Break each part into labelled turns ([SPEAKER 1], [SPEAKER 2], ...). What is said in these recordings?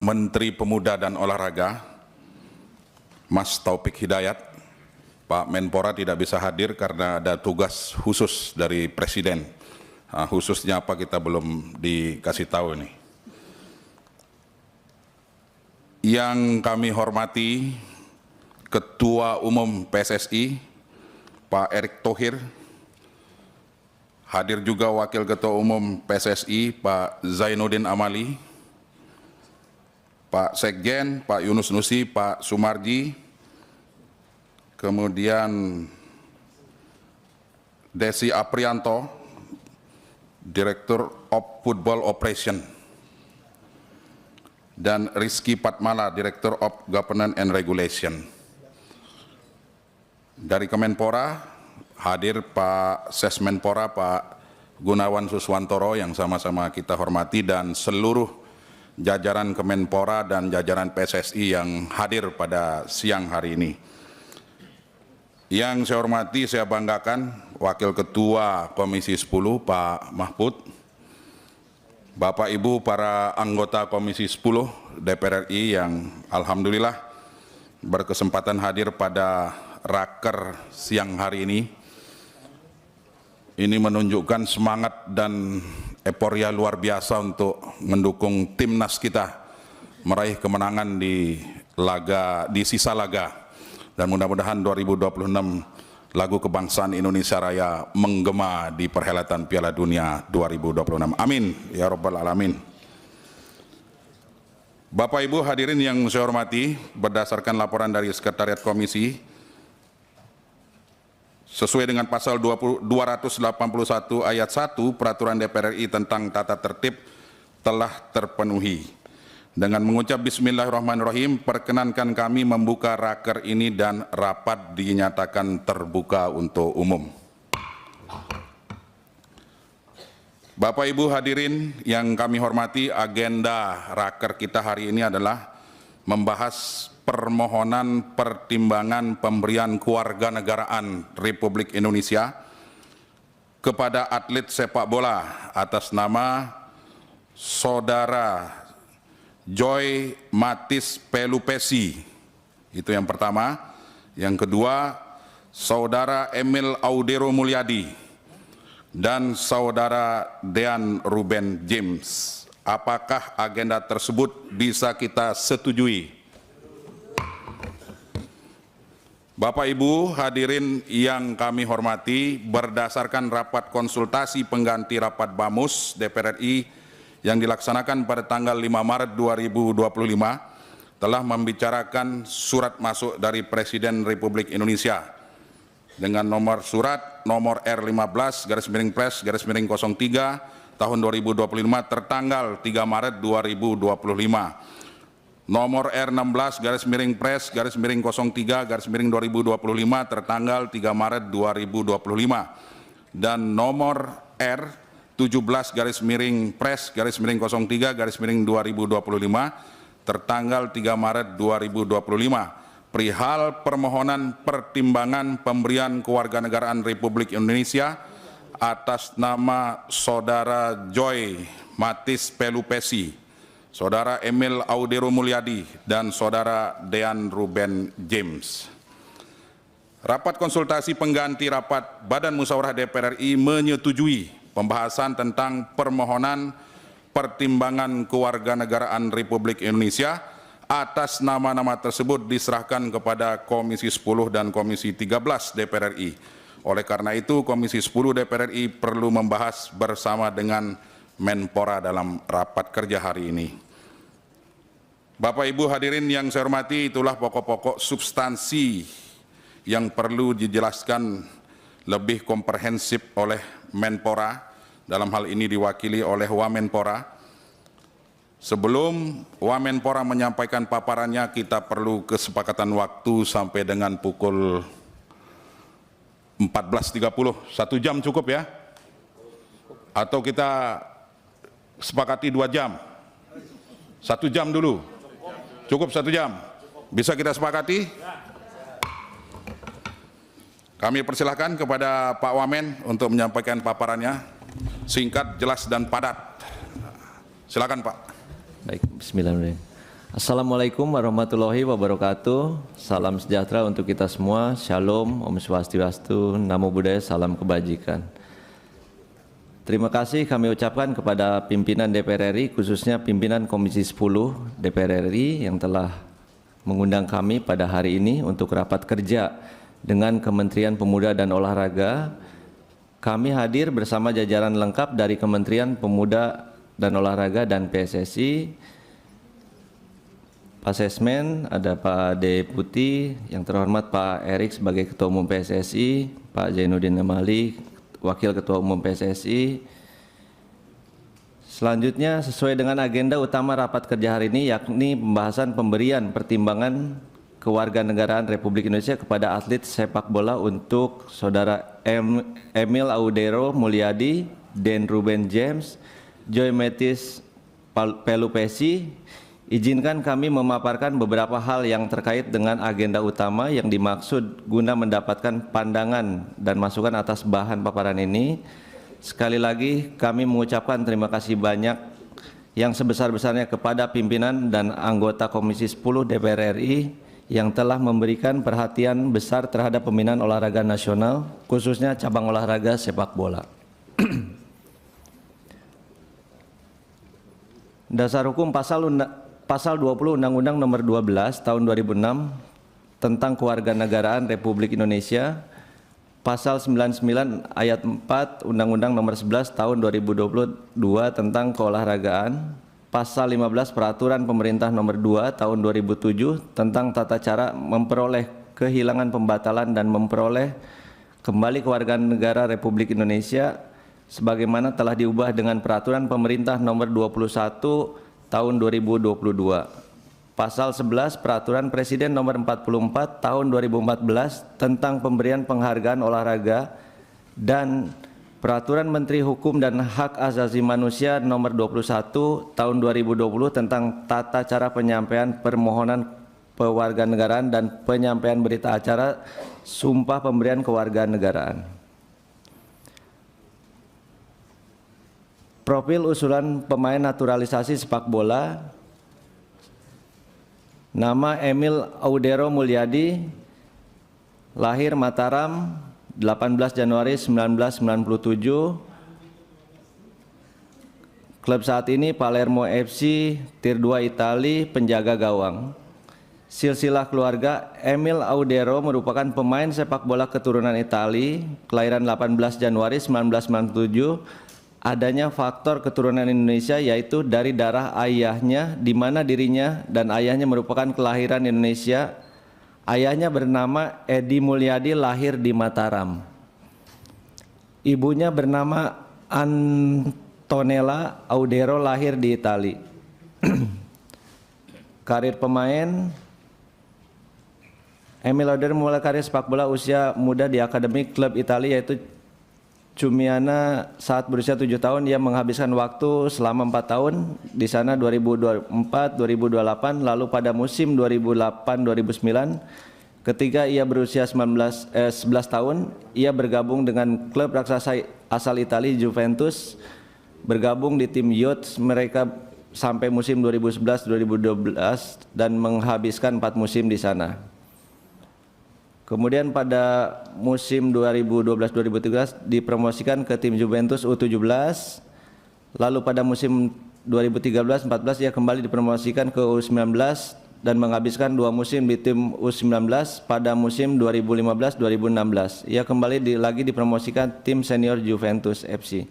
[SPEAKER 1] Menteri Pemuda dan Olahraga, Mas Taufik Hidayat. Pak Menpora tidak bisa hadir karena ada tugas khusus dari Presiden. Khususnya apa kita belum dikasih tahu ini. Yang kami hormati Ketua Umum PSSI, Pak Erick Thohir. Hadir juga Wakil Ketua Umum PSSI, Pak Zainuddin Amali, Pak Sekjen, Pak Yunus Nusi, Pak Sumarji, kemudian Desi Aprianto, Direktur of Football Operation, dan Rizky Patmala, Direktur of Governance and Regulation. Dari Kemenpora, hadir Pak Sesmenpora, Pak Gunawan Suswantoro yang sama-sama kita hormati, dan seluruh jajaran Kemenpora dan jajaran PSSI yang hadir pada siang hari ini. Yang saya hormati, saya banggakan Wakil Ketua Komisi 10 Pak Mahfud, Bapak Ibu para anggota Komisi 10 DPR RI yang alhamdulillah berkesempatan hadir pada raker siang hari ini. Ini menunjukkan semangat dan euforia luar biasa untuk mendukung timnas kita meraih kemenangan di sisa laga, dan mudah-mudahan 2026 lagu kebangsaan Indonesia Raya menggema di perhelatan Piala Dunia 2026. Amin ya rabbal alamin. Bapak Ibu hadirin yang saya hormati, berdasarkan laporan dari Sekretariat Komisi, sesuai dengan pasal 281 ayat 1 Peraturan DPR RI tentang tata tertib telah terpenuhi. Dengan mengucap Bismillahirrahmanirrahim, perkenankan kami membuka raker ini dan rapat dinyatakan terbuka untuk umum. Bapak Ibu hadirin yang kami hormati, agenda raker kita hari ini adalah membahas permohonan pertimbangan pemberian kewarganegaraan Republik Indonesia kepada atlet sepak bola atas nama Saudara Joy Matis Pelupesi. Itu yang pertama. Yang kedua, Saudara Emil Audero Mulyadi dan Saudara Dean Ruben James. Apakah agenda tersebut bisa kita setujui? Bapak Ibu hadirin yang kami hormati, berdasarkan rapat konsultasi pengganti rapat BAMUS DPR RI yang dilaksanakan pada tanggal 5 Maret 2025, telah membicarakan surat masuk dari Presiden Republik Indonesia dengan nomor surat nomor R15/Pres/03 tahun 2025 tertanggal 3 Maret 2025. Nomor R16/Pres/03/2025 tertanggal 3 Maret 2025 dan nomor R17/Pres/03/2025 tertanggal 3 Maret 2025 perihal permohonan pertimbangan pemberian kewarganegaraan Republik Indonesia atas nama Saudara Joy Matis Pelupesi, Saudara Emil Audero Mulyadi, dan Saudara Dean Ruben James. Rapat konsultasi pengganti rapat Badan Musyawarah DPR RI menyetujui pembahasan tentang permohonan pertimbangan kewarganegaraan Republik Indonesia atas nama-nama tersebut diserahkan kepada Komisi 10 dan Komisi 13 DPR RI. Oleh karena itu, Komisi 10 DPR RI perlu membahas bersama dengan Menpora dalam rapat kerja hari ini. Bapak Ibu hadirin yang saya hormati, itulah pokok-pokok substansi yang perlu dijelaskan lebih komprehensif oleh Menpora, dalam hal ini diwakili oleh Wamenpora. Sebelum Wamenpora menyampaikan paparannya, kita perlu kesepakatan waktu sampai dengan pukul 14.30, 1 jam cukup ya? Atau kita sepakati 2 jam, 1 jam dulu, cukup 1 jam, bisa kita sepakati? Kami persilahkan kepada Pak Wamen untuk menyampaikan paparannya, singkat, jelas, dan padat. Silakan Pak.
[SPEAKER 2] Baik, bismillahirrahmanirrahim. Assalamualaikum warahmatullahi wabarakatuh. Salam sejahtera untuk kita semua. Shalom, Om Swastiastu, Namo Buddhaya, salam kebajikan. Terima kasih kami ucapkan kepada pimpinan DPR RI, khususnya pimpinan Komisi 10 DPR RI yang telah mengundang kami pada hari ini untuk rapat kerja dengan Kementerian Pemuda dan Olahraga. Kami hadir bersama jajaran lengkap dari Kementerian Pemuda dan Olahraga dan PSSI. Pak Sesmen, ada Pak Deputi, yang terhormat Pak Erik sebagai Ketua Umum PSSI, Pak Zainuddin Amali, Wakil Ketua Umum PSSI. Selanjutnya sesuai dengan agenda utama rapat kerja hari ini, yakni pembahasan pemberian pertimbangan kewarganegaraan Republik Indonesia kepada atlet sepak bola untuk Saudara Emil Audero Mulyadi, Den Ruben James, Joy Matthis Pelupesi. Izinkan kami memaparkan beberapa hal yang terkait dengan agenda utama yang dimaksud guna mendapatkan pandangan dan masukan atas bahan paparan ini. Sekali lagi kami mengucapkan terima kasih banyak yang sebesar-besarnya kepada pimpinan dan anggota Komisi 10 DPR RI yang telah memberikan perhatian besar terhadap pembinaan olahraga nasional, khususnya cabang olahraga sepak bola. Dasar hukum Pasal 20 Undang-Undang Nomor 12 Tahun 2006 tentang Kewarganegaraan Republik Indonesia, Pasal 99 Ayat 4 Undang-Undang Nomor 11 Tahun 2022 tentang Keolahragaan, Pasal 15 Peraturan Pemerintah Nomor 2 Tahun 2007 tentang tata cara memperoleh kehilangan pembatalan dan memperoleh kembali kewarganegaraan Republik Indonesia sebagaimana telah diubah dengan Peraturan Pemerintah Nomor 21 Tahun 2022. Pasal 11 Peraturan Presiden Nomor 44 Tahun 2014 tentang pemberian penghargaan olahraga dan Peraturan Menteri Hukum dan Hak Asasi Manusia Nomor 21 Tahun 2020 tentang tata cara penyampaian permohonan kewarganegaraan dan penyampaian berita acara sumpah pemberian kewarganegaraan. Profil usulan pemain naturalisasi sepak bola. Nama Emil Audero Mulyadi, lahir Mataram 18 Januari 1997. Klub saat ini Palermo FC, Tier 2 Itali, penjaga gawang. Silsilah keluarga, Emil Audero merupakan pemain sepak bola keturunan Itali, kelahiran 18 Januari 1997. Adanya faktor keturunan Indonesia yaitu dari darah ayahnya, di mana dirinya dan ayahnya merupakan kelahiran Indonesia. Ayahnya bernama Edi Mulyadi, lahir di Mataram. Ibunya bernama Antonella Audero, lahir di Itali. Karir pemain, Emil Audero memulai karir sepak bola usia muda di akademi klub Italia yaitu Ciumiana. Saat berusia 7 tahun ia menghabiskan waktu selama 4 tahun di sana 2024-2028, lalu pada musim 2008-2009 ketika ia berusia 11 tahun ia bergabung dengan klub raksasa asal Italia Juventus, bergabung di tim youth mereka sampai musim 2011-2012 dan menghabiskan 4 musim di sana. Kemudian pada musim 2012-2013 dipromosikan ke tim Juventus U17. Lalu pada musim 2013-14 ia kembali dipromosikan ke U19 dan menghabiskan 2 musim di tim U19. Pada musim 2015-2016 ia kembali lagi dipromosikan tim senior Juventus FC.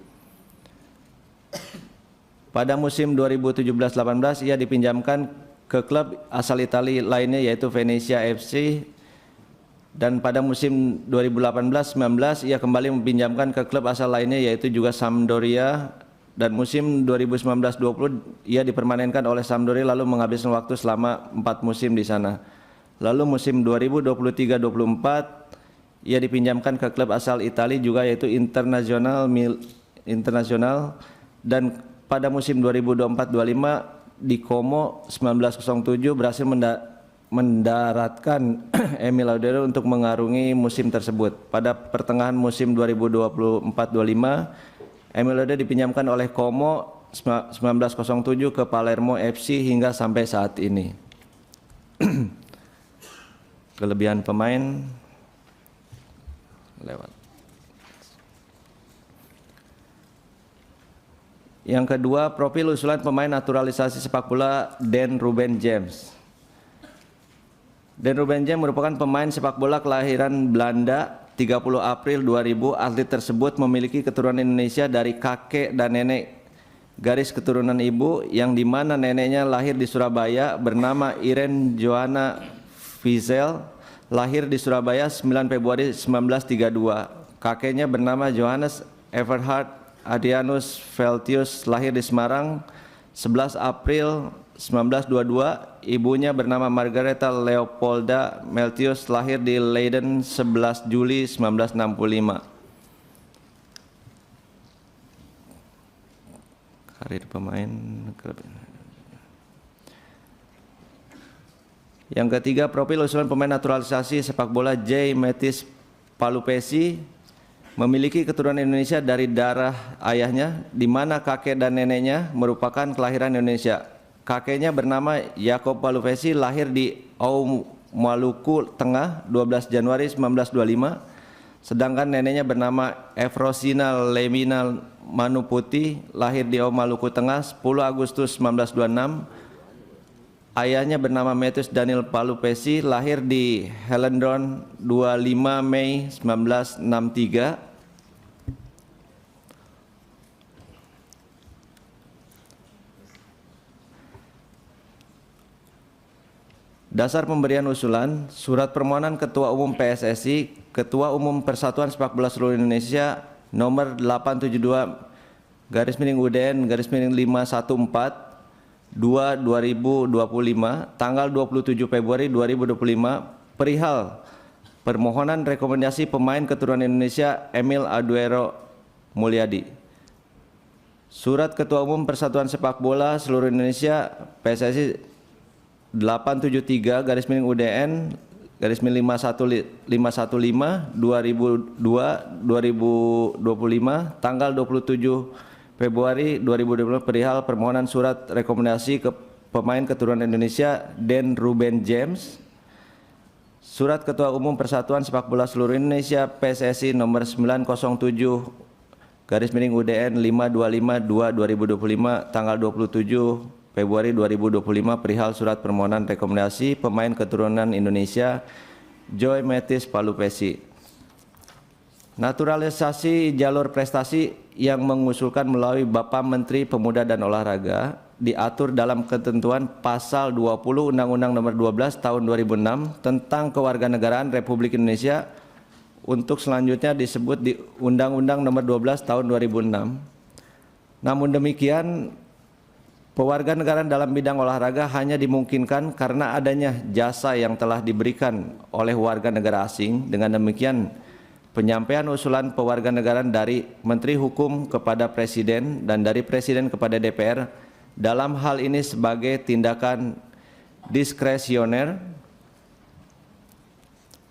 [SPEAKER 2] Pada musim 2017-18 ia dipinjamkan ke klub asal Italia lainnya yaitu Venezia FC. Dan pada musim 2018-19 ia kembali dipinjamkan ke klub asal lainnya yaitu juga Sampdoria, dan musim 2019-20 ia dipermanenkan oleh Sampdoria lalu menghabiskan waktu selama 4 musim di sana. Lalu musim 2023-24 ia dipinjamkan ke klub asal Italia juga yaitu Internazionale dan pada musim 2024-25 di Como 1907 berhasil mendaratkan Emil Audero untuk mengarungi musim tersebut. Pada pertengahan musim 2024-25, Emil Audero dipinjamkan oleh Como 1907 ke Palermo FC hingga sampai saat ini. Kelebihan pemain lewat. Yang kedua, profil usulan pemain naturalisasi sepak bola Dan Ruben James. Dan Ruben James merupakan pemain sepak bola kelahiran Belanda 30 April 2000. Atlet tersebut memiliki keturunan Indonesia dari kakek dan nenek garis keturunan ibu, yang dimana neneknya lahir di Surabaya bernama Irene Johanna Wiesel, lahir di Surabaya 9 Februari 1932. Kakeknya bernama Johannes Everhard Adrianus Veltius, lahir di Semarang 11 April 1922. Ibunya bernama Margareta Leopolda Meltius, lahir di Leiden 11 Juli 1965. Karir pemain. Yang ketiga, profil usulan pemain naturalisasi sepak bola J. Metis Palupesi, memiliki keturunan Indonesia dari darah ayahnya, di mana kakek dan neneknya merupakan kelahiran Indonesia. Kakeknya bernama Yakob Palupesi, lahir di Au, Maluku Tengah 12 Januari 1925. Sedangkan neneknya bernama Efrosina Lemina Manuputi, lahir di Au, Maluku Tengah 10 Agustus 1926. Ayahnya bernama Metus Daniel Palupesi, lahir di Helendon 25 Mei 1963. Dasar pemberian usulan, surat permohonan Ketua Umum PSSI, Ketua Umum Persatuan Sepak Bola Seluruh Indonesia nomor 872/514/2/2025 tanggal 27 Februari 2025 perihal permohonan rekomendasi pemain keturunan Indonesia Emil Aduero Mulyadi. Surat Ketua Umum Persatuan Sepak Bola Seluruh Indonesia PSSI 873/515/2002/2025 tanggal 27 Februari 2020 perihal permohonan surat rekomendasi ke pemain keturunan Indonesia Dan Ruben James. Surat Ketua Umum Persatuan Sepak Bola Seluruh Indonesia PSSI nomor 907/UDN 525/2025 tanggal 27 Februari 2025 perihal surat permohonan rekomendasi pemain keturunan Indonesia Joy Metis Palupesi. Naturalisasi jalur prestasi yang mengusulkan melalui Bapak Menteri Pemuda dan Olahraga diatur dalam ketentuan pasal 20 Undang-Undang Nomor 12 Tahun 2006 tentang Kewarganegaraan Republik Indonesia, untuk selanjutnya disebut di Undang-Undang Nomor 12 Tahun 2006. Namun demikian, pewarganegaraan dalam bidang olahraga hanya dimungkinkan karena adanya jasa yang telah diberikan oleh warga negara asing. Dengan demikian, penyampaian usulan pewarganegaraan dari Menteri Hukum kepada Presiden dan dari Presiden kepada DPR dalam hal ini sebagai tindakan diskresioner.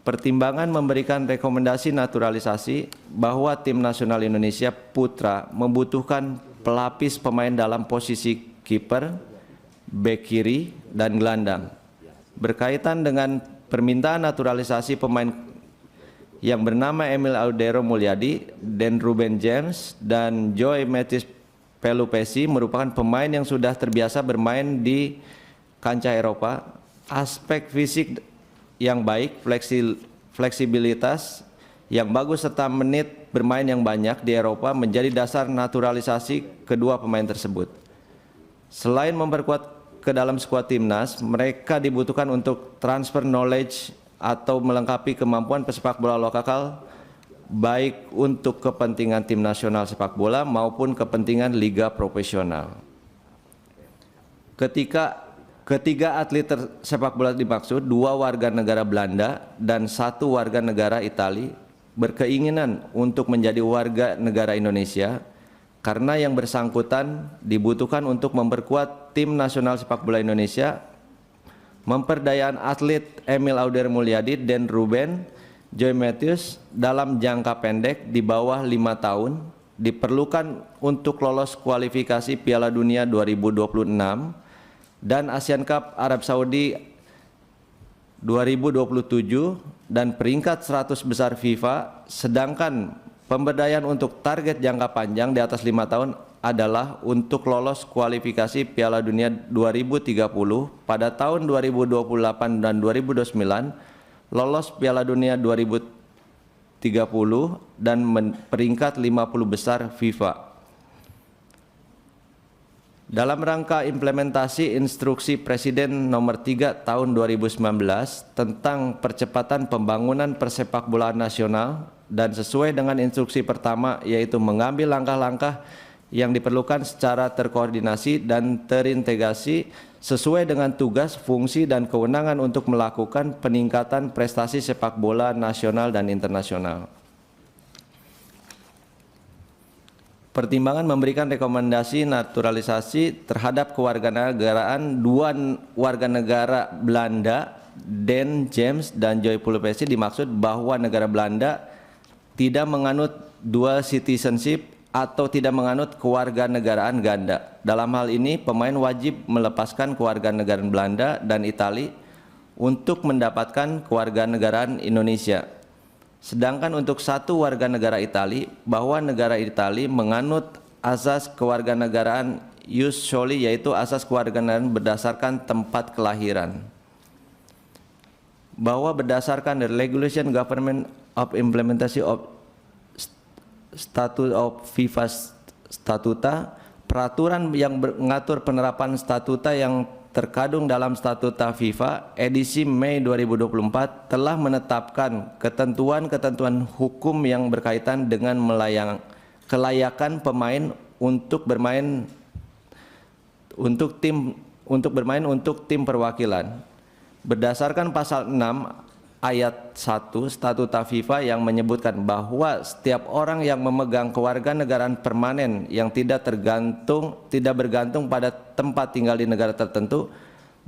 [SPEAKER 2] Pertimbangan memberikan rekomendasi naturalisasi bahwa tim nasional Indonesia Putra membutuhkan pelapis pemain dalam posisi kiper, bek kiri, dan gelandang. Berkaitan dengan permintaan naturalisasi pemain yang bernama Emil Audero Mulyadi, Dan Ruben James, dan Joy Metis Pelupesi merupakan pemain yang sudah terbiasa bermain di kancah Eropa. Aspek fisik yang baik, fleksibilitas yang bagus, serta menit bermain yang banyak di Eropa menjadi dasar naturalisasi kedua pemain tersebut. Selain memperkuat ke dalam skuad timnas, mereka dibutuhkan untuk transfer knowledge atau melengkapi kemampuan pesepak bola lokal, baik untuk kepentingan tim nasional sepak bola maupun kepentingan liga profesional. Ketiga atlet sepak bola dimaksud, 2 warga negara Belanda dan 1 warga negara Italia, berkeinginan untuk menjadi warga negara Indonesia karena yang bersangkutan dibutuhkan untuk memperkuat tim nasional sepak bola Indonesia. Memperdayaan atlet Emil Audero Mulyadi dan Ruben Joy Matthews dalam jangka pendek di bawah 5 tahun diperlukan untuk lolos kualifikasi Piala Dunia 2026 dan Asian Cup Arab Saudi 2027 dan peringkat 100 besar FIFA, sedangkan pemberdayaan untuk target jangka panjang di atas 5 tahun adalah untuk lolos kualifikasi Piala Dunia 2030 pada tahun 2028 dan 2029, lolos Piala Dunia 2030 dan peringkat 50 besar FIFA. Dalam rangka implementasi Instruksi Presiden Nomor 3 Tahun 2019 tentang percepatan pembangunan persepakbolaan nasional dan sesuai dengan instruksi pertama, yaitu mengambil langkah-langkah yang diperlukan secara terkoordinasi dan terintegrasi sesuai dengan tugas, fungsi, dan kewenangan untuk melakukan peningkatan prestasi sepak bola nasional dan internasional. Pertimbangan memberikan rekomendasi naturalisasi terhadap kewarganegaraan dua warga negara Belanda, Dan James dan Joy Pulpesi, dimaksud bahwa negara Belanda tidak menganut dual citizenship atau tidak menganut kewarganegaraan ganda. Dalam hal ini, pemain wajib melepaskan kewarganegaraan Belanda dan Itali untuk mendapatkan kewarganegaraan Indonesia. Sedangkan untuk satu warga negara Itali, bahwa negara Itali menganut asas kewarganegaraan ius soli, yaitu asas kewarganegaraan berdasarkan tempat kelahiran. Bahwa berdasarkan the Regulation Government of Implementation of Statute of FIFA Statuta, peraturan yang mengatur penerapan statuta yang terkandung dalam Statuta FIFA edisi Mei 2024 telah menetapkan ketentuan-ketentuan hukum yang berkaitan dengan kelayakan pemain untuk bermain untuk tim perwakilan. Berdasarkan pasal 6 ayat 1 Statuta FIFA yang menyebutkan bahwa setiap orang yang memegang kewarganegaraan permanen yang tidak bergantung pada tempat tinggal di negara tertentu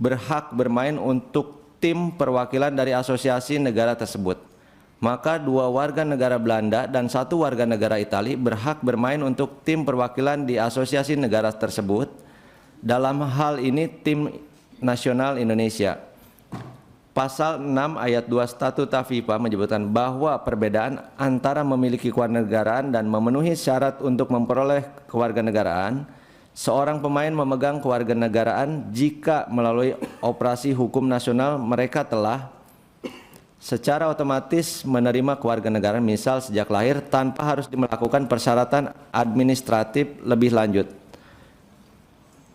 [SPEAKER 2] berhak bermain untuk tim perwakilan dari asosiasi negara tersebut. Maka dua warga negara Belanda dan satu warga negara Itali berhak bermain untuk tim perwakilan di asosiasi negara tersebut. Dalam hal ini tim nasional Indonesia. Pasal 6 ayat 2 Statuta FIFA menyebutkan bahwa perbedaan antara memiliki kewarganegaraan dan memenuhi syarat untuk memperoleh kewarganegaraan, seorang pemain memegang kewarganegaraan jika melalui operasi hukum nasional mereka telah secara otomatis menerima kewarganegaraan, misal sejak lahir, tanpa harus melakukan persyaratan administratif lebih lanjut.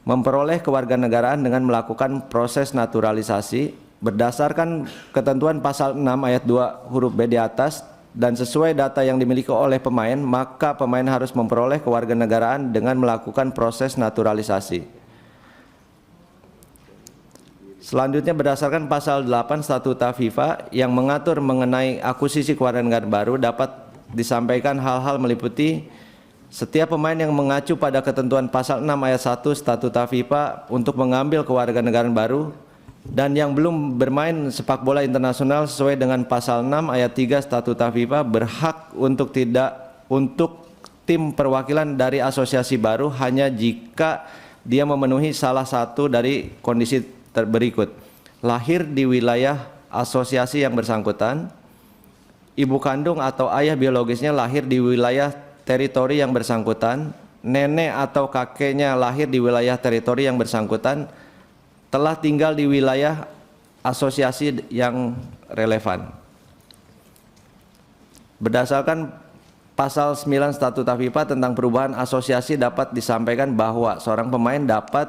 [SPEAKER 2] Memperoleh kewarganegaraan dengan melakukan proses naturalisasi berdasarkan ketentuan pasal 6 ayat 2 huruf B di atas dan sesuai data yang dimiliki oleh pemain, maka pemain harus memperoleh kewarganegaraan dengan melakukan proses naturalisasi. Selanjutnya, berdasarkan pasal 8 Statuta FIFA yang mengatur mengenai akuisisi kewarganegaraan baru, dapat disampaikan hal-hal meliputi setiap pemain yang mengacu pada ketentuan pasal 6 ayat 1 Statuta FIFA untuk mengambil kewarganegaraan baru dan yang belum bermain sepak bola internasional sesuai dengan pasal 6 ayat 3 Statuta FIFA berhak untuk tim perwakilan dari asosiasi baru hanya jika dia memenuhi salah satu dari kondisi berikut: lahir di wilayah asosiasi yang bersangkutan, ibu kandung atau ayah biologisnya lahir di wilayah teritori yang bersangkutan, nenek atau kakeknya lahir di wilayah teritori yang bersangkutan, telah tinggal di wilayah asosiasi yang relevan. Berdasarkan pasal 9 Statuta FIFA tentang perubahan asosiasi, dapat disampaikan bahwa seorang pemain dapat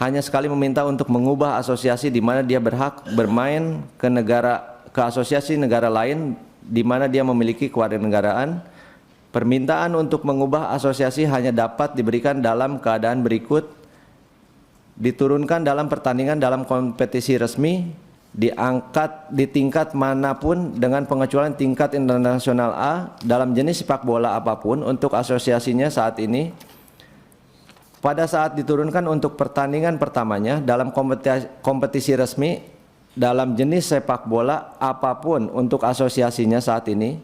[SPEAKER 2] hanya sekali meminta untuk mengubah asosiasi di mana dia berhak bermain ke asosiasi negara lain di mana dia memiliki kewarganegaraan. Permintaan untuk mengubah asosiasi hanya dapat diberikan dalam keadaan berikut: diturunkan dalam pertandingan dalam kompetisi resmi, diangkat di tingkat manapun dengan pengecualian tingkat internasional A dalam jenis sepak bola apapun untuk asosiasinya saat ini. Pada saat diturunkan untuk pertandingan pertamanya dalam kompetisi resmi dalam jenis sepak bola apapun untuk asosiasinya saat ini,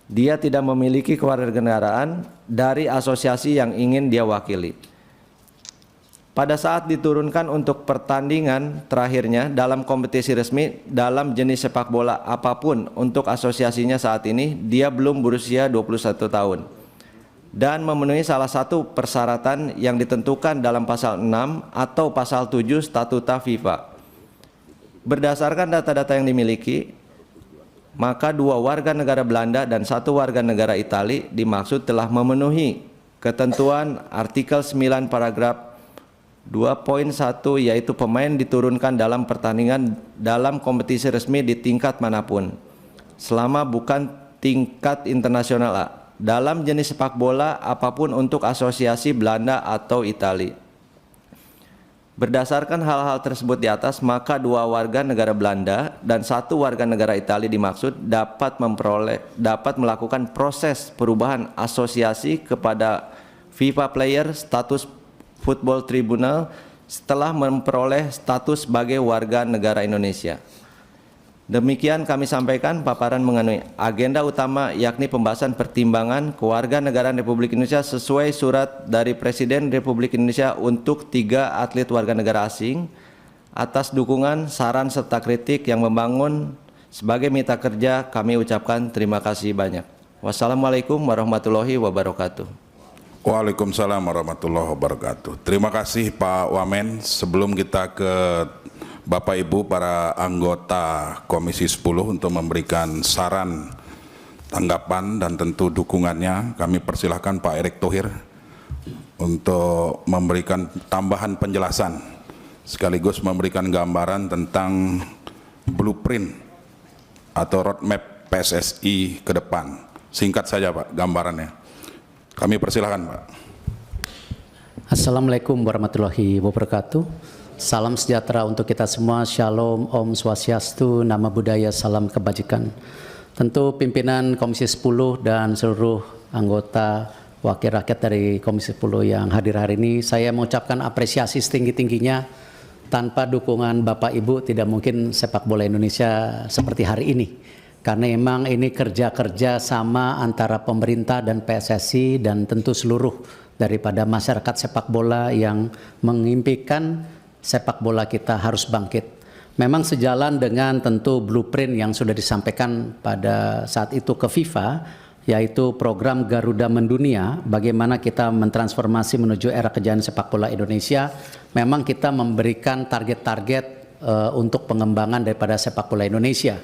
[SPEAKER 2] dia tidak memiliki kewarganegaraan dari asosiasi yang ingin dia wakili. Pada saat diturunkan untuk pertandingan terakhirnya dalam kompetisi resmi dalam jenis sepak bola apapun untuk asosiasinya saat ini, dia belum berusia 21 tahun dan memenuhi salah satu persyaratan yang ditentukan dalam pasal 6 atau pasal 7 Statuta FIFA. Berdasarkan data-data yang dimiliki, maka 2 warga negara Belanda dan 1 warga negara Italia dimaksud telah memenuhi ketentuan artikel 9 paragraf 2.1, yaitu pemain diturunkan dalam pertandingan dalam kompetisi resmi di tingkat manapun selama bukan tingkat internasional A, dalam jenis sepak bola apapun untuk asosiasi Belanda atau Italia. Berdasarkan hal-hal tersebut di atas, maka 2 warga negara Belanda dan 1 warga negara Italia dimaksud dapat melakukan proses perubahan asosiasi kepada FIFA Player Status Football Tribunal setelah memperoleh status sebagai warga negara Indonesia. Demikian kami sampaikan paparan mengenai agenda utama, yakni pembahasan pertimbangan kewarganegaraan Republik Indonesia sesuai surat dari Presiden Republik Indonesia untuk 3 atlet warga negara asing. Atas dukungan, saran serta kritik yang membangun sebagai mitra kerja, kami ucapkan terima kasih banyak. Wassalamualaikum warahmatullahi wabarakatuh.
[SPEAKER 1] Waalaikumsalam warahmatullahi wabarakatuh. Terima kasih Pak Wamen. Sebelum kita ke Bapak Ibu para anggota Komisi 10 untuk memberikan saran, tanggapan dan tentu dukungannya, kami persilahkan Pak Erick Thohir untuk memberikan tambahan penjelasan sekaligus memberikan gambaran tentang blueprint atau roadmap PSSI ke depan. Singkat saja Pak gambarannya. Kami persilahkan Pak.
[SPEAKER 3] Assalamualaikum warahmatullahi wabarakatuh. Salam sejahtera untuk kita semua. Shalom, Om Swastiastu, Nama Budaya, Salam Kebajikan. Tentu pimpinan Komisi 10 dan seluruh anggota wakil rakyat dari Komisi 10 yang hadir hari ini, saya mengucapkan apresiasi setinggi-tingginya. Tanpa dukungan Bapak Ibu tidak mungkin sepak bola Indonesia seperti hari ini. Karena memang ini kerja-kerja sama antara pemerintah dan PSSI dan tentu seluruh daripada masyarakat sepak bola yang mengimpikan sepak bola kita harus bangkit. Memang sejalan dengan tentu blueprint yang sudah disampaikan pada saat itu ke FIFA, yaitu program Garuda Mendunia, bagaimana kita mentransformasi menuju era kejayaan sepak bola Indonesia. Memang kita memberikan target-target untuk pengembangan daripada sepak bola Indonesia.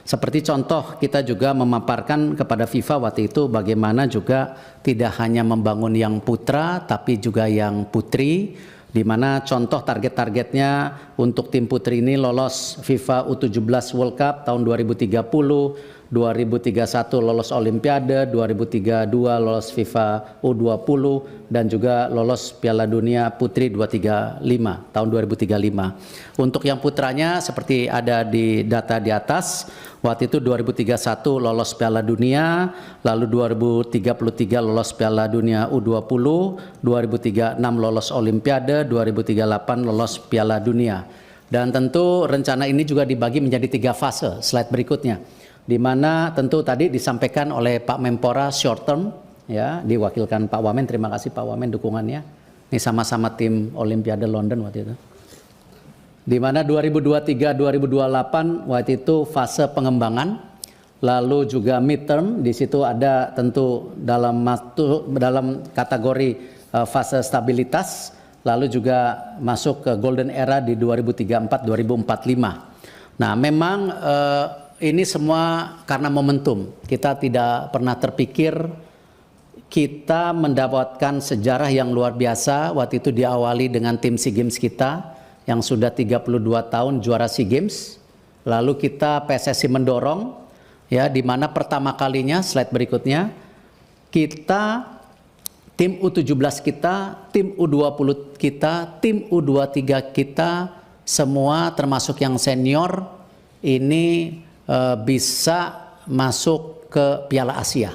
[SPEAKER 3] Seperti contoh, kita juga memaparkan kepada FIFA waktu itu bagaimana juga tidak hanya membangun yang putra tapi juga yang putri, di mana contoh target-targetnya untuk tim putri ini lolos FIFA U17 World Cup tahun 2030, 2031 lolos Olimpiade, 2032 lolos FIFA U20 dan juga lolos Piala Dunia Putri 235 tahun 2035. Untuk yang putranya seperti ada di data di atas, waktu itu 2031 lolos Piala Dunia, lalu 2033 lolos Piala Dunia U20, 2036 lolos Olimpiade, 2038 lolos Piala Dunia. Dan tentu rencana ini juga dibagi menjadi 3 fase, slide berikutnya. Di mana tentu tadi disampaikan oleh Pak Menpora short term, ya, diwakilkan Pak Wamen. Terima kasih Pak Wamen dukungannya. Ini sama-sama tim Olimpiade London waktu itu. Di mana 2023-2028 waktu itu fase pengembangan, lalu juga midterm. Di situ ada tentu dalam kategori fase stabilitas, lalu juga masuk ke golden era di 2034-2045. Nah, memang ini semua karena momentum. Kita tidak pernah terpikir kita mendapatkan sejarah yang luar biasa. Waktu itu diawali dengan tim SEA Games kita yang sudah 32 tahun juara SEA Games. Lalu kita PSSI mendorong, ya, di mana pertama kalinya, slide berikutnya, kita tim U17 kita, tim U20 kita, tim U23 kita, semua termasuk yang senior ini bisa masuk ke Piala Asia.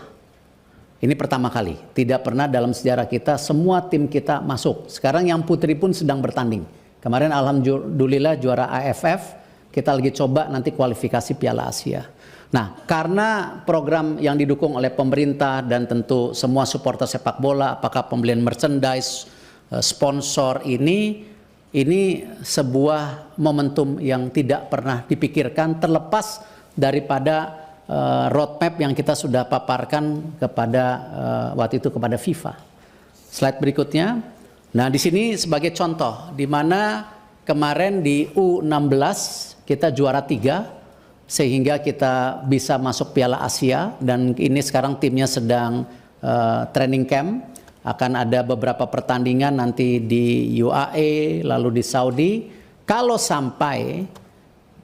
[SPEAKER 3] Ini pertama kali, tidak pernah dalam sejarah kita semua tim kita masuk. Sekarang yang putri pun sedang bertanding. Kemarin alhamdulillah juara AFF, kita lagi coba nanti kualifikasi Piala Asia. Nah, karena program yang didukung oleh pemerintah dan tentu semua supporter sepak bola, apakah pembelian merchandise, sponsor ini sebuah momentum yang tidak pernah dipikirkan terlepas daripada roadmap yang kita sudah paparkan kepada waktu itu kepada FIFA. Slide berikutnya. Nah, di sini sebagai contoh di mana kemarin di U16 kita juara 3 sehingga kita bisa masuk Piala Asia, dan ini sekarang timnya sedang training camp. Akan ada beberapa pertandingan nanti di UAE lalu di Saudi. Kalau sampai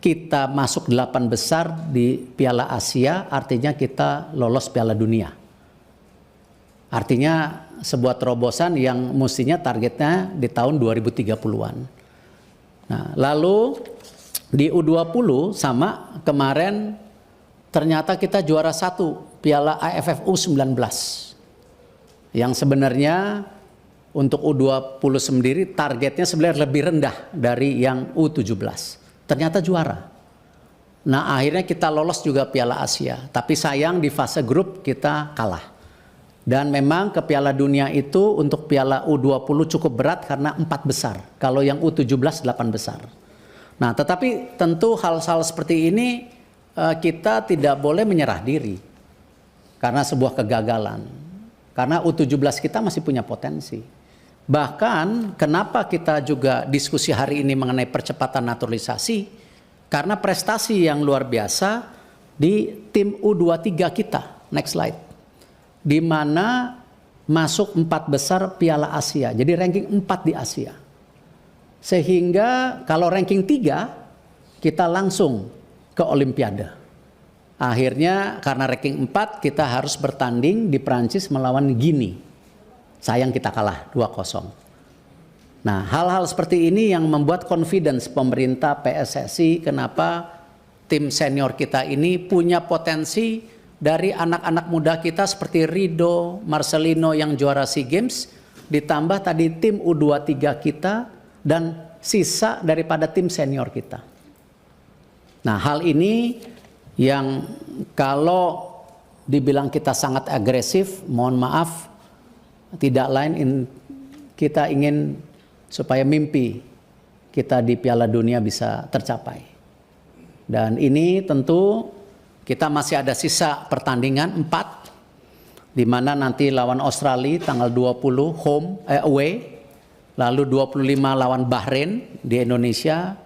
[SPEAKER 3] kita masuk 8 besar di Piala Asia, artinya kita lolos Piala Dunia. Artinya sebuah terobosan yang mestinya targetnya di tahun 2030-an. Nah, lalu di U20 sama kemarin ternyata kita juara 1 Piala AFF U19. Yang sebenarnya untuk U20 sendiri targetnya sebenarnya lebih rendah dari yang U17. Ternyata juara. Nah, akhirnya kita lolos juga Piala Asia. Tapi sayang di fase grup kita kalah. Dan memang ke Piala Dunia itu untuk Piala U20 cukup berat karena 4 besar. Kalau yang U17 8 besar. Nah, tetapi tentu hal-hal seperti ini kita tidak boleh menyerah diri. Karena sebuah kegagalan. Karena U17 kita masih punya potensi. Bahkan kenapa kita juga diskusi hari ini mengenai percepatan naturalisasi? Karena prestasi yang luar biasa di tim U23 kita. Next slide. Di mana masuk 4 besar Piala Asia. Jadi ranking 4 di Asia. Sehingga kalau ranking 3 kita langsung ke Olimpiade. Akhirnya karena ranking 4 kita harus bertanding di Prancis melawan Guinea. Sayang kita kalah 2-0. Nah, hal-hal seperti ini yang membuat confidence pemerintah PSSI kenapa tim senior kita ini punya potensi dari anak-anak muda kita seperti Rido, Marcelino yang juara SEA Games, ditambah tadi tim U23 kita dan sisa daripada tim senior kita. Nah, hal ini yang kalau dibilang kita sangat agresif, mohon maaf, tidak lain kita ingin supaya mimpi kita di Piala Dunia bisa tercapai. Dan ini tentu kita masih ada sisa pertandingan 4, di mana nanti lawan Australia tanggal 20 away, lalu 25 lawan Bahrain di Indonesia,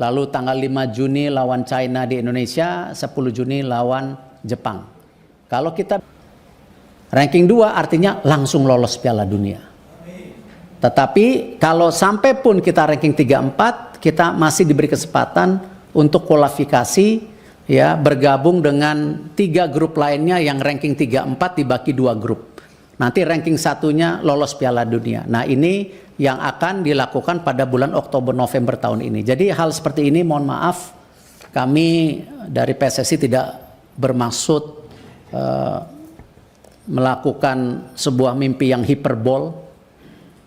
[SPEAKER 3] lalu tanggal 5 Juni lawan China di Indonesia, 10 Juni lawan Jepang. Kalau kita ranking 2 artinya langsung lolos Piala Dunia. Tetapi kalau sampai pun kita ranking 3-4, kita masih diberi kesempatan untuk kualifikasi, ya, bergabung dengan 3 grup lainnya yang ranking 3-4 dibagi 2 grup. Nanti ranking 1-nya lolos Piala Dunia. Nah, ini yang akan dilakukan pada bulan Oktober-November tahun ini. Jadi hal seperti ini mohon maaf, kami dari PSSI tidak bermaksud melakukan sebuah mimpi yang hiperbol,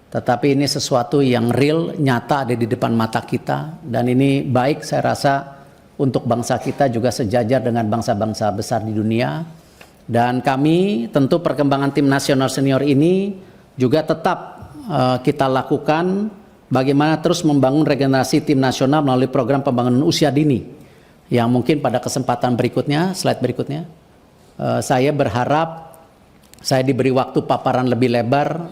[SPEAKER 3] tetapi ini sesuatu yang real, nyata ada di depan mata kita. Dan ini baik saya rasa untuk bangsa kita juga sejajar dengan bangsa-bangsa besar di dunia. Dan kami tentu perkembangan tim nasional senior ini juga tetap kita lakukan bagaimana terus membangun regenerasi tim nasional melalui program pembangunan usia dini yang mungkin pada kesempatan berikutnya, slide berikutnya, saya berharap saya diberi waktu paparan lebih lebar.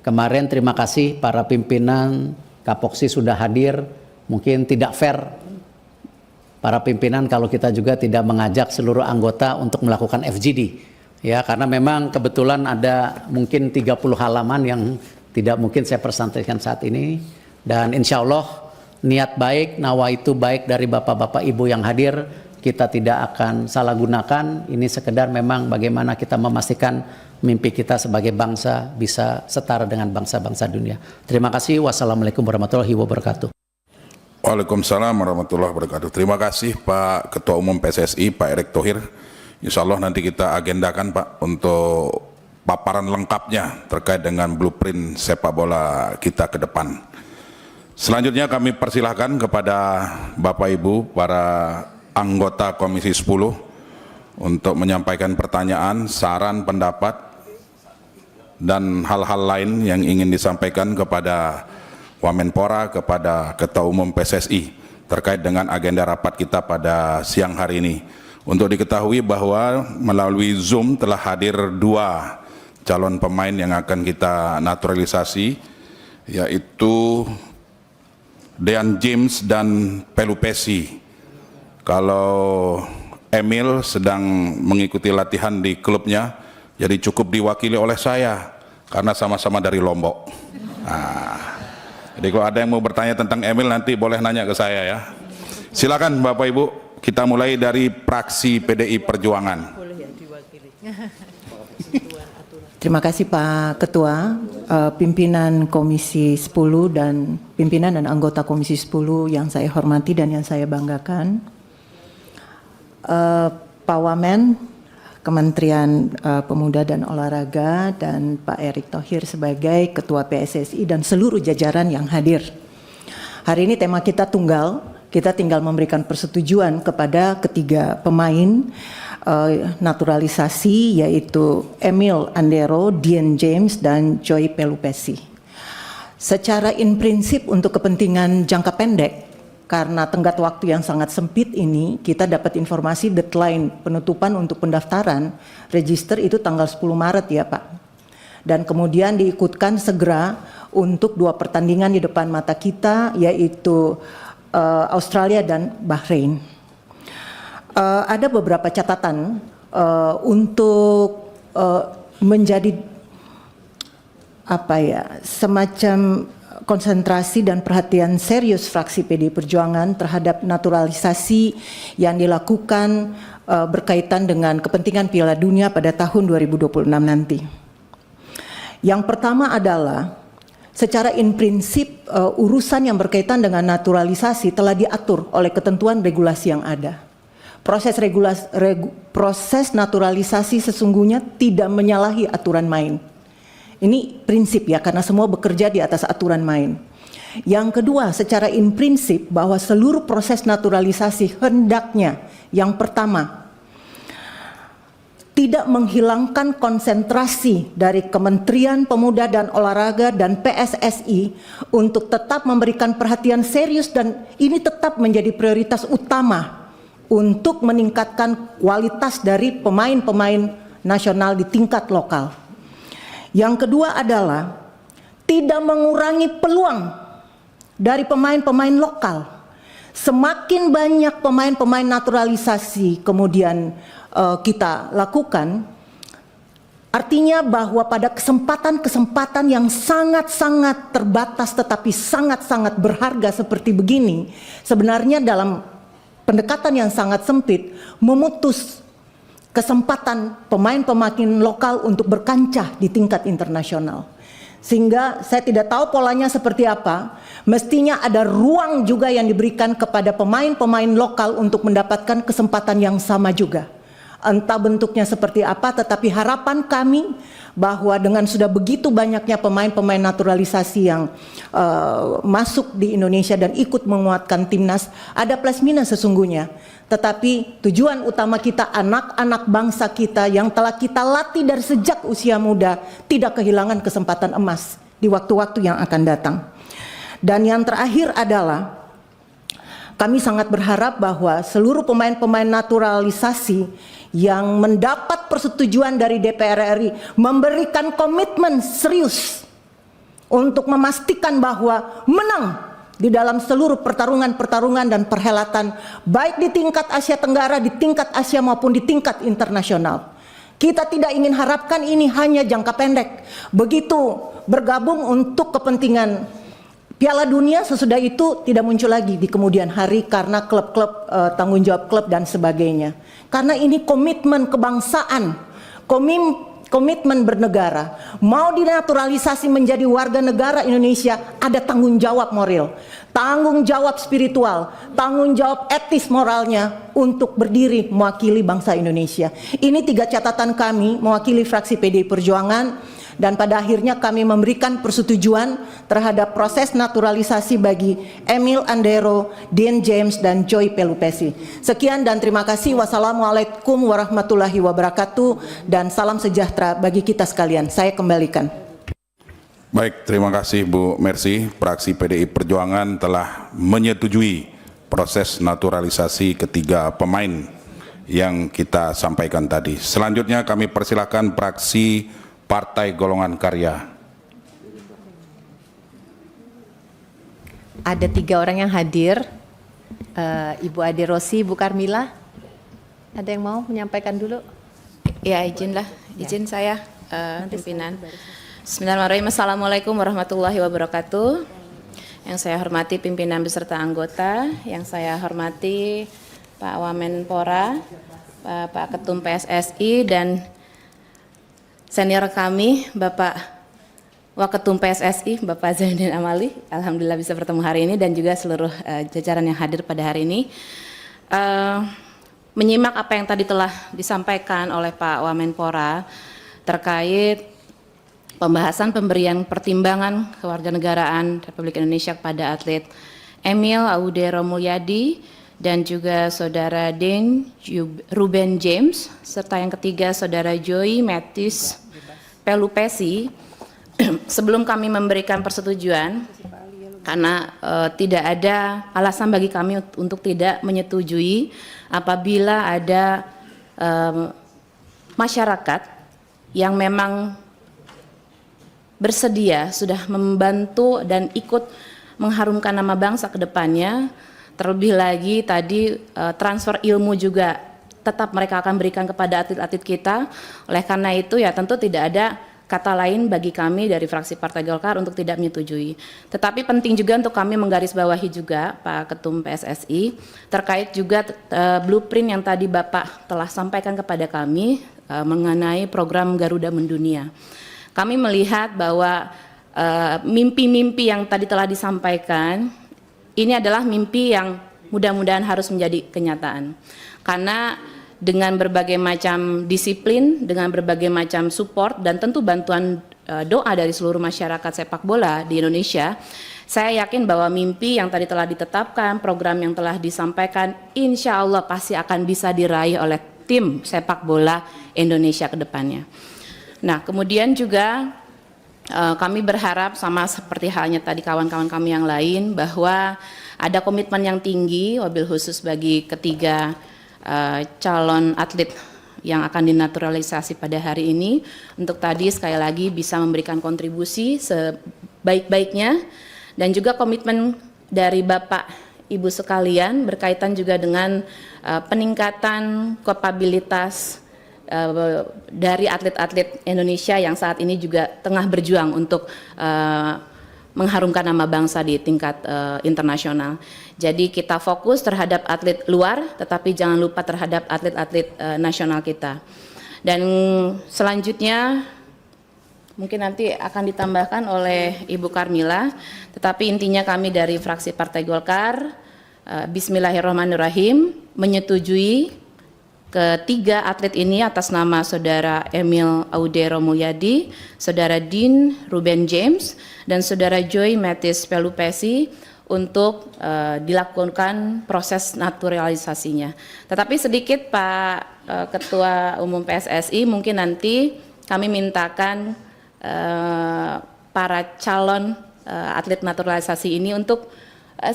[SPEAKER 3] Kemarin terima kasih para pimpinan Kapoksi sudah hadir. Mungkin tidak fair para pimpinan kalau kita juga tidak mengajak seluruh anggota untuk melakukan FGD, ya, karena memang kebetulan ada mungkin 30 halaman yang tidak mungkin saya presentasikan saat ini. Dan insya Allah niat baik, nawaitu baik dari bapak-bapak ibu yang hadir, kita tidak akan salah gunakan. Ini sekedar memang bagaimana kita memastikan mimpi kita sebagai bangsa bisa setara dengan bangsa-bangsa dunia. Terima kasih. Wassalamualaikum warahmatullahi wabarakatuh.
[SPEAKER 1] Waalaikumsalam warahmatullahi wabarakatuh. Terima kasih Pak Ketua Umum PSSI, Pak Erick Thohir. Insya Allah nanti kita agendakan Pak untuk paparan lengkapnya terkait dengan blueprint sepak bola kita ke depan. Selanjutnya kami persilahkan kepada Bapak Ibu para anggota Komisi 10 untuk menyampaikan pertanyaan, saran, pendapat, dan hal-hal lain yang ingin disampaikan kepada Wamenpora, kepada Ketua Umum PSSI terkait dengan agenda rapat kita pada siang hari ini. Untuk diketahui bahwa melalui Zoom telah hadir 2 calon pemain yang akan kita naturalisasi, yaitu Dean James dan Pelupesi. Kalau Emil sedang mengikuti latihan di klubnya, jadi cukup diwakili oleh saya karena sama-sama dari Lombok. Jadi kalau ada yang mau bertanya tentang Emil nanti boleh nanya ke saya ya. Silakan Bapak Ibu, kita mulai dari fraksi PDI Perjuangan.
[SPEAKER 4] Terima kasih Pak Ketua, pimpinan Komisi 10 dan pimpinan dan anggota Komisi 10 yang saya hormati dan yang saya banggakan. Pak Wamen, Kementerian Pemuda dan Olahraga, dan Pak Erick Thohir sebagai Ketua PSSI dan seluruh jajaran yang hadir. Hari ini tema kita tunggal, kita tinggal memberikan persetujuan kepada ketiga pemain naturalisasi, yaitu Emil Andero, Dean James, dan Joy Pelupesi. Secara in prinsip untuk kepentingan jangka pendek, karena tenggat waktu yang sangat sempit ini, kita dapat informasi deadline penutupan untuk pendaftaran register itu tanggal 10 Maret ya Pak. Dan kemudian diikutkan segera untuk 2 pertandingan di depan mata kita, yaitu Australia dan Bahrain. Ada beberapa catatan untuk menjadi semacam konsentrasi dan perhatian serius fraksi PDI Perjuangan terhadap naturalisasi yang dilakukan berkaitan dengan kepentingan Piala Dunia pada tahun 2026 nanti. Yang pertama adalah secara in prinsip urusan yang berkaitan dengan naturalisasi telah diatur oleh ketentuan regulasi yang ada. Proses naturalisasi sesungguhnya tidak menyalahi aturan main. Ini prinsip ya, karena semua bekerja di atas aturan main. Yang kedua, secara in prinsip bahwa seluruh proses naturalisasi hendaknya yang pertama tidak menghilangkan konsentrasi dari Kementerian Pemuda dan Olahraga dan PSSI untuk tetap memberikan perhatian serius dan ini tetap menjadi prioritas utama untuk meningkatkan kualitas dari pemain-pemain nasional di tingkat lokal. Yang kedua adalah tidak mengurangi peluang dari pemain-pemain lokal. Semakin banyak pemain-pemain naturalisasi kemudian kita lakukan, artinya bahwa pada kesempatan-kesempatan yang sangat-sangat terbatas tetapi sangat-sangat berharga seperti begini, sebenarnya dalam pendekatan yang sangat sempit memutus kesempatan pemain-pemain lokal untuk berkancah di tingkat internasional. Sehingga saya tidak tahu polanya seperti apa, mestinya ada ruang juga yang diberikan kepada pemain-pemain lokal untuk mendapatkan kesempatan yang sama juga. Entah bentuknya seperti apa, tetapi harapan kami bahwa dengan sudah begitu banyaknya pemain-pemain naturalisasi yang masuk di Indonesia dan ikut menguatkan timnas, ada plus minus sesungguhnya. Tetapi tujuan utama kita, anak-anak bangsa kita yang telah kita latih dari sejak usia muda, tidak kehilangan kesempatan emas di waktu-waktu yang akan datang. Dan yang terakhir adalah kami sangat berharap bahwa seluruh pemain-pemain naturalisasi yang mendapat persetujuan dari DPR RI memberikan komitmen serius untuk memastikan bahwa menang di dalam seluruh pertarungan-pertarungan dan perhelatan, baik di tingkat Asia Tenggara, di tingkat Asia maupun di tingkat internasional. Kita tidak ingin harapkan ini hanya jangka pendek. Begitu bergabung untuk kepentingan Piala Dunia, sesudah itu tidak muncul lagi di kemudian hari karena klub-klub, tanggung jawab klub dan sebagainya. Karena ini komitmen kebangsaan, komitmen bernegara. Mau dinaturalisasi menjadi warga negara Indonesia, ada tanggung jawab moral, tanggung jawab spiritual, tanggung jawab etis moralnya untuk berdiri mewakili bangsa Indonesia. Ini 3 catatan kami mewakili fraksi PDI Perjuangan dan pada akhirnya kami memberikan persetujuan terhadap proses naturalisasi bagi Emil Andero, Dean James, dan Joy Pelupesi. Sekian dan terima kasih. Wassalamualaikum warahmatullahi wabarakatuh dan salam sejahtera bagi kita sekalian. Saya kembalikan.
[SPEAKER 1] Baik, terima kasih Bu Mercy. Fraksi PDI Perjuangan telah menyetujui proses naturalisasi ketiga pemain yang kita sampaikan tadi. Selanjutnya kami persilahkan fraksi Partai Golongan Karya.
[SPEAKER 5] Ada 3 orang yang hadir, Ibu Ade Rosi, Ibu Karmila. Ada yang mau menyampaikan dulu?
[SPEAKER 6] Ya, izin saya, pimpinan. Bismillahirrahmanirrahim. Assalamualaikum warahmatullahi wabarakatuh. Yang saya hormati pimpinan beserta anggota, yang saya hormati Pak Wamenpora, Pak Ketum PSSI, dan senior kami, Bapak Waketum PSSI, Bapak Zainuddin Amali. Alhamdulillah bisa bertemu hari ini dan juga seluruh jajaran yang hadir pada hari ini. Menyimak apa yang tadi telah disampaikan oleh Pak Wamenpora terkait pembahasan pemberian pertimbangan kewarganegaraan Republik Indonesia kepada atlet Emil Audero Mulyadi dan juga Saudara Dean Ruben James, serta yang ketiga Saudara Joy Matthews Pelupesi. Sebelum kami memberikan persetujuan, karena tidak ada alasan bagi kami untuk tidak menyetujui apabila ada masyarakat yang memang bersedia sudah membantu dan ikut mengharumkan nama bangsa ke depannya. Terlebih lagi tadi transfer ilmu juga tetap mereka akan berikan kepada atlet-atlet kita. Oleh karena itu ya tentu tidak ada kata lain bagi kami dari fraksi Partai Golkar untuk tidak menyetujui. Tetapi penting juga untuk kami menggarisbawahi juga Pak Ketum PSSI terkait juga blueprint yang tadi Bapak telah sampaikan kepada kami mengenai program Garuda Mendunia. Kami melihat bahwa mimpi-mimpi yang tadi telah disampaikan ini adalah mimpi yang mudah-mudahan harus menjadi kenyataan. Karena dengan berbagai macam disiplin, dengan berbagai macam support dan tentu bantuan doa dari seluruh masyarakat sepak bola di Indonesia, saya yakin bahwa mimpi yang tadi telah ditetapkan, program yang telah disampaikan, insya Allah pasti akan bisa diraih oleh tim sepak bola Indonesia ke depannya. Nah, kemudian juga kami berharap sama seperti halnya tadi kawan-kawan kami yang lain bahwa ada komitmen yang tinggi, wabil khusus bagi ketiga calon atlet yang akan dinaturalisasi pada hari ini untuk tadi sekali lagi bisa memberikan kontribusi sebaik-baiknya dan juga komitmen dari Bapak Ibu sekalian berkaitan juga dengan peningkatan kapabilitas dari atlet-atlet Indonesia yang saat ini juga tengah berjuang untuk mengharumkan nama bangsa di tingkat internasional. Jadi kita fokus terhadap atlet luar, tetapi jangan lupa terhadap atlet-atlet nasional kita. Dan selanjutnya mungkin nanti akan ditambahkan oleh Ibu Karmila, tetapi intinya kami dari fraksi Partai Golkar, Bismillahirrahmanirrahim, menyetujui ketiga atlet ini atas nama Saudara Emil Audero Mulyadi, Saudara Dean Ruben James, dan Saudara Joy Matthews Pelupesi untuk dilakukan proses naturalisasinya. Tetapi sedikit Pak Ketua Umum PSSI, mungkin nanti kami mintakan para calon atlet naturalisasi ini untuk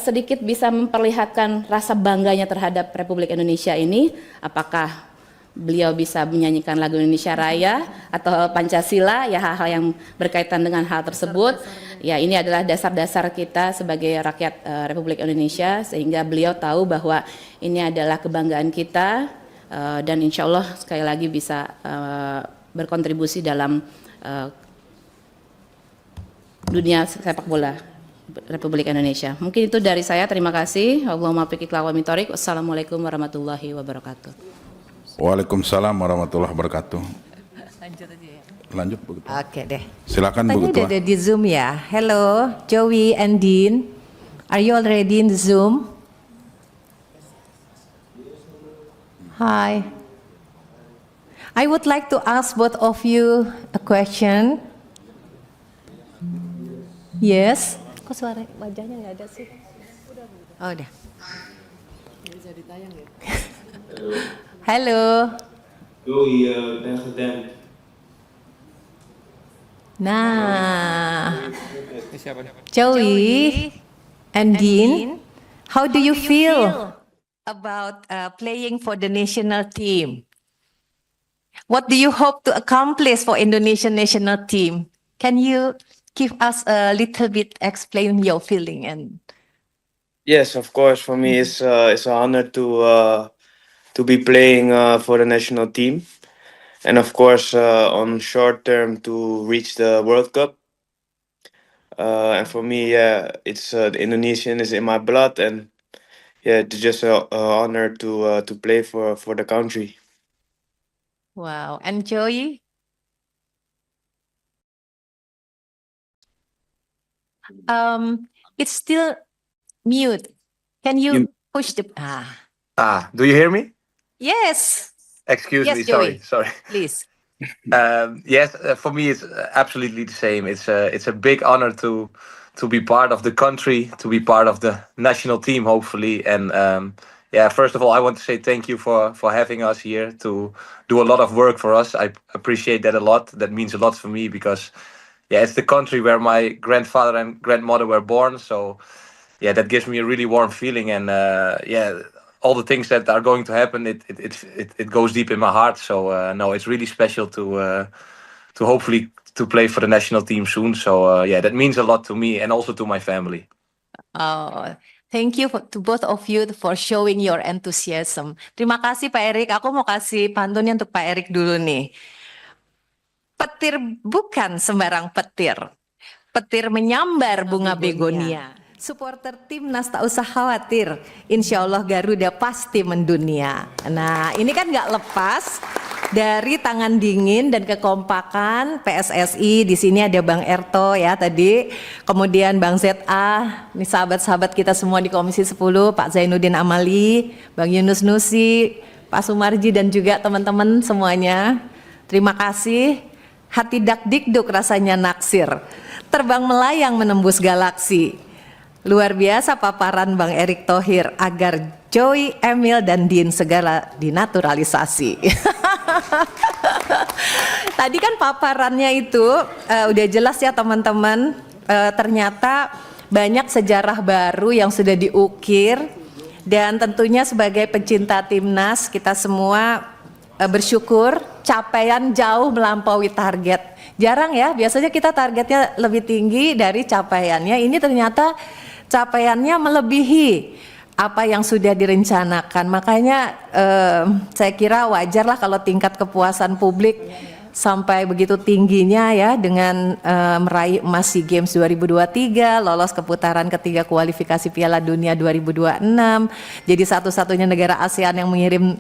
[SPEAKER 6] sedikit bisa memperlihatkan rasa bangganya terhadap Republik Indonesia ini, apakah beliau bisa menyanyikan lagu Indonesia Raya atau Pancasila, ya hal-hal yang berkaitan dengan hal tersebut. Ya ini adalah dasar-dasar kita sebagai rakyat Republik Indonesia, sehingga beliau tahu bahwa ini adalah kebanggaan kita dan insya Allah sekali lagi bisa berkontribusi dalam dunia sepak bola Republik Indonesia. Mungkin itu dari saya. Terima kasih. Allahumma fiqh wa mitorik. Wassalamualaikum warahmatullahi wabarakatuh.
[SPEAKER 1] Waalaikumsalam warahmatullahi wabarakatuh. Lanjut aja ya. Lanjut Bu Ketua.
[SPEAKER 5] Oke deh.
[SPEAKER 1] Silakan Bu
[SPEAKER 5] Tadi
[SPEAKER 1] Ketua.
[SPEAKER 5] udah ada di Zoom ya. Hello, Joey and Dean. Are you already in the Zoom? Hi. I would like to ask both of you a question. Yes. Kok suara wajahnya nggak ada sih? Oh, udah. Halo.
[SPEAKER 7] President.
[SPEAKER 5] Nah, Joey and Dean, how do you feel about playing for the national team? What do you hope to accomplish for Indonesian national team? Can you give us a little bit, explain your feeling? And
[SPEAKER 7] Yes, of course. For me, it's an honor to be playing for the national team, and of course, on short term to reach the World Cup. And for me, yeah, it's the Indonesian is in my blood, and yeah, it's just a honor to play for the country.
[SPEAKER 5] wow, and Joey? It's still mute. Can you push the
[SPEAKER 7] Do you hear me?
[SPEAKER 5] Yes,
[SPEAKER 7] Excuse
[SPEAKER 5] Yes,
[SPEAKER 7] me.
[SPEAKER 5] Joey.
[SPEAKER 7] Sorry.
[SPEAKER 5] please.
[SPEAKER 7] Yes, for me it's absolutely the same. It's a big honor to be part of the country, to be part of the national team, hopefully. And yeah, first of all, I want to say thank you for having us here to do a lot of work for us. I appreciate that a lot. That means a lot for me because yeah, it's the country where my grandfather and grandmother were born. So yeah, that gives me a really warm feeling. And yeah, all the things that are going to happen, it goes deep in my heart. So no, it's really special to hopefully to play for the national team soon. So yeah, that means a lot to me and also to my family.
[SPEAKER 5] Oh, thank you to both of you for showing your enthusiasm. Terima kasih Pak Erik. Aku mau kasih pantunnya untuk Pak Erik dulu nih. Petir bukan sembarang petir. Petir menyambar bunga begonia. Supporter timnas tak usah khawatir. Insya Allah Garuda pasti mendunia. Nah, ini kan nggak lepas dari tangan dingin dan kekompakan PSSI. Di sini ada Bang Erto ya tadi, kemudian Bang ZA, ini sahabat-sahabat kita semua di Komisi 10, Pak Zainuddin Amali, Bang Yunus Nusi, Pak Sumarji dan juga teman-teman semuanya. Terima kasih. Hati dakdikduk rasanya naksir. Terbang melayang menembus galaksi. Luar biasa paparan Bang Erick Thohir agar Joey, Emil, dan Dean segala dinaturalisasi. Tadi kan paparannya itu udah jelas ya teman-teman. Ternyata banyak sejarah baru yang sudah diukir dan tentunya sebagai pecinta timnas kita semua bersyukur capaian jauh melampaui target. Jarang ya, biasanya kita targetnya lebih tinggi dari capaiannya. Ini ternyata capaiannya melebihi apa yang sudah direncanakan. Makanya saya kira wajarlah kalau tingkat kepuasan publik sampai begitu tingginya ya dengan meraih emas SEA Games 2023, lolos ke putaran ketiga kualifikasi Piala Dunia 2026, jadi satu-satunya negara ASEAN yang mengirim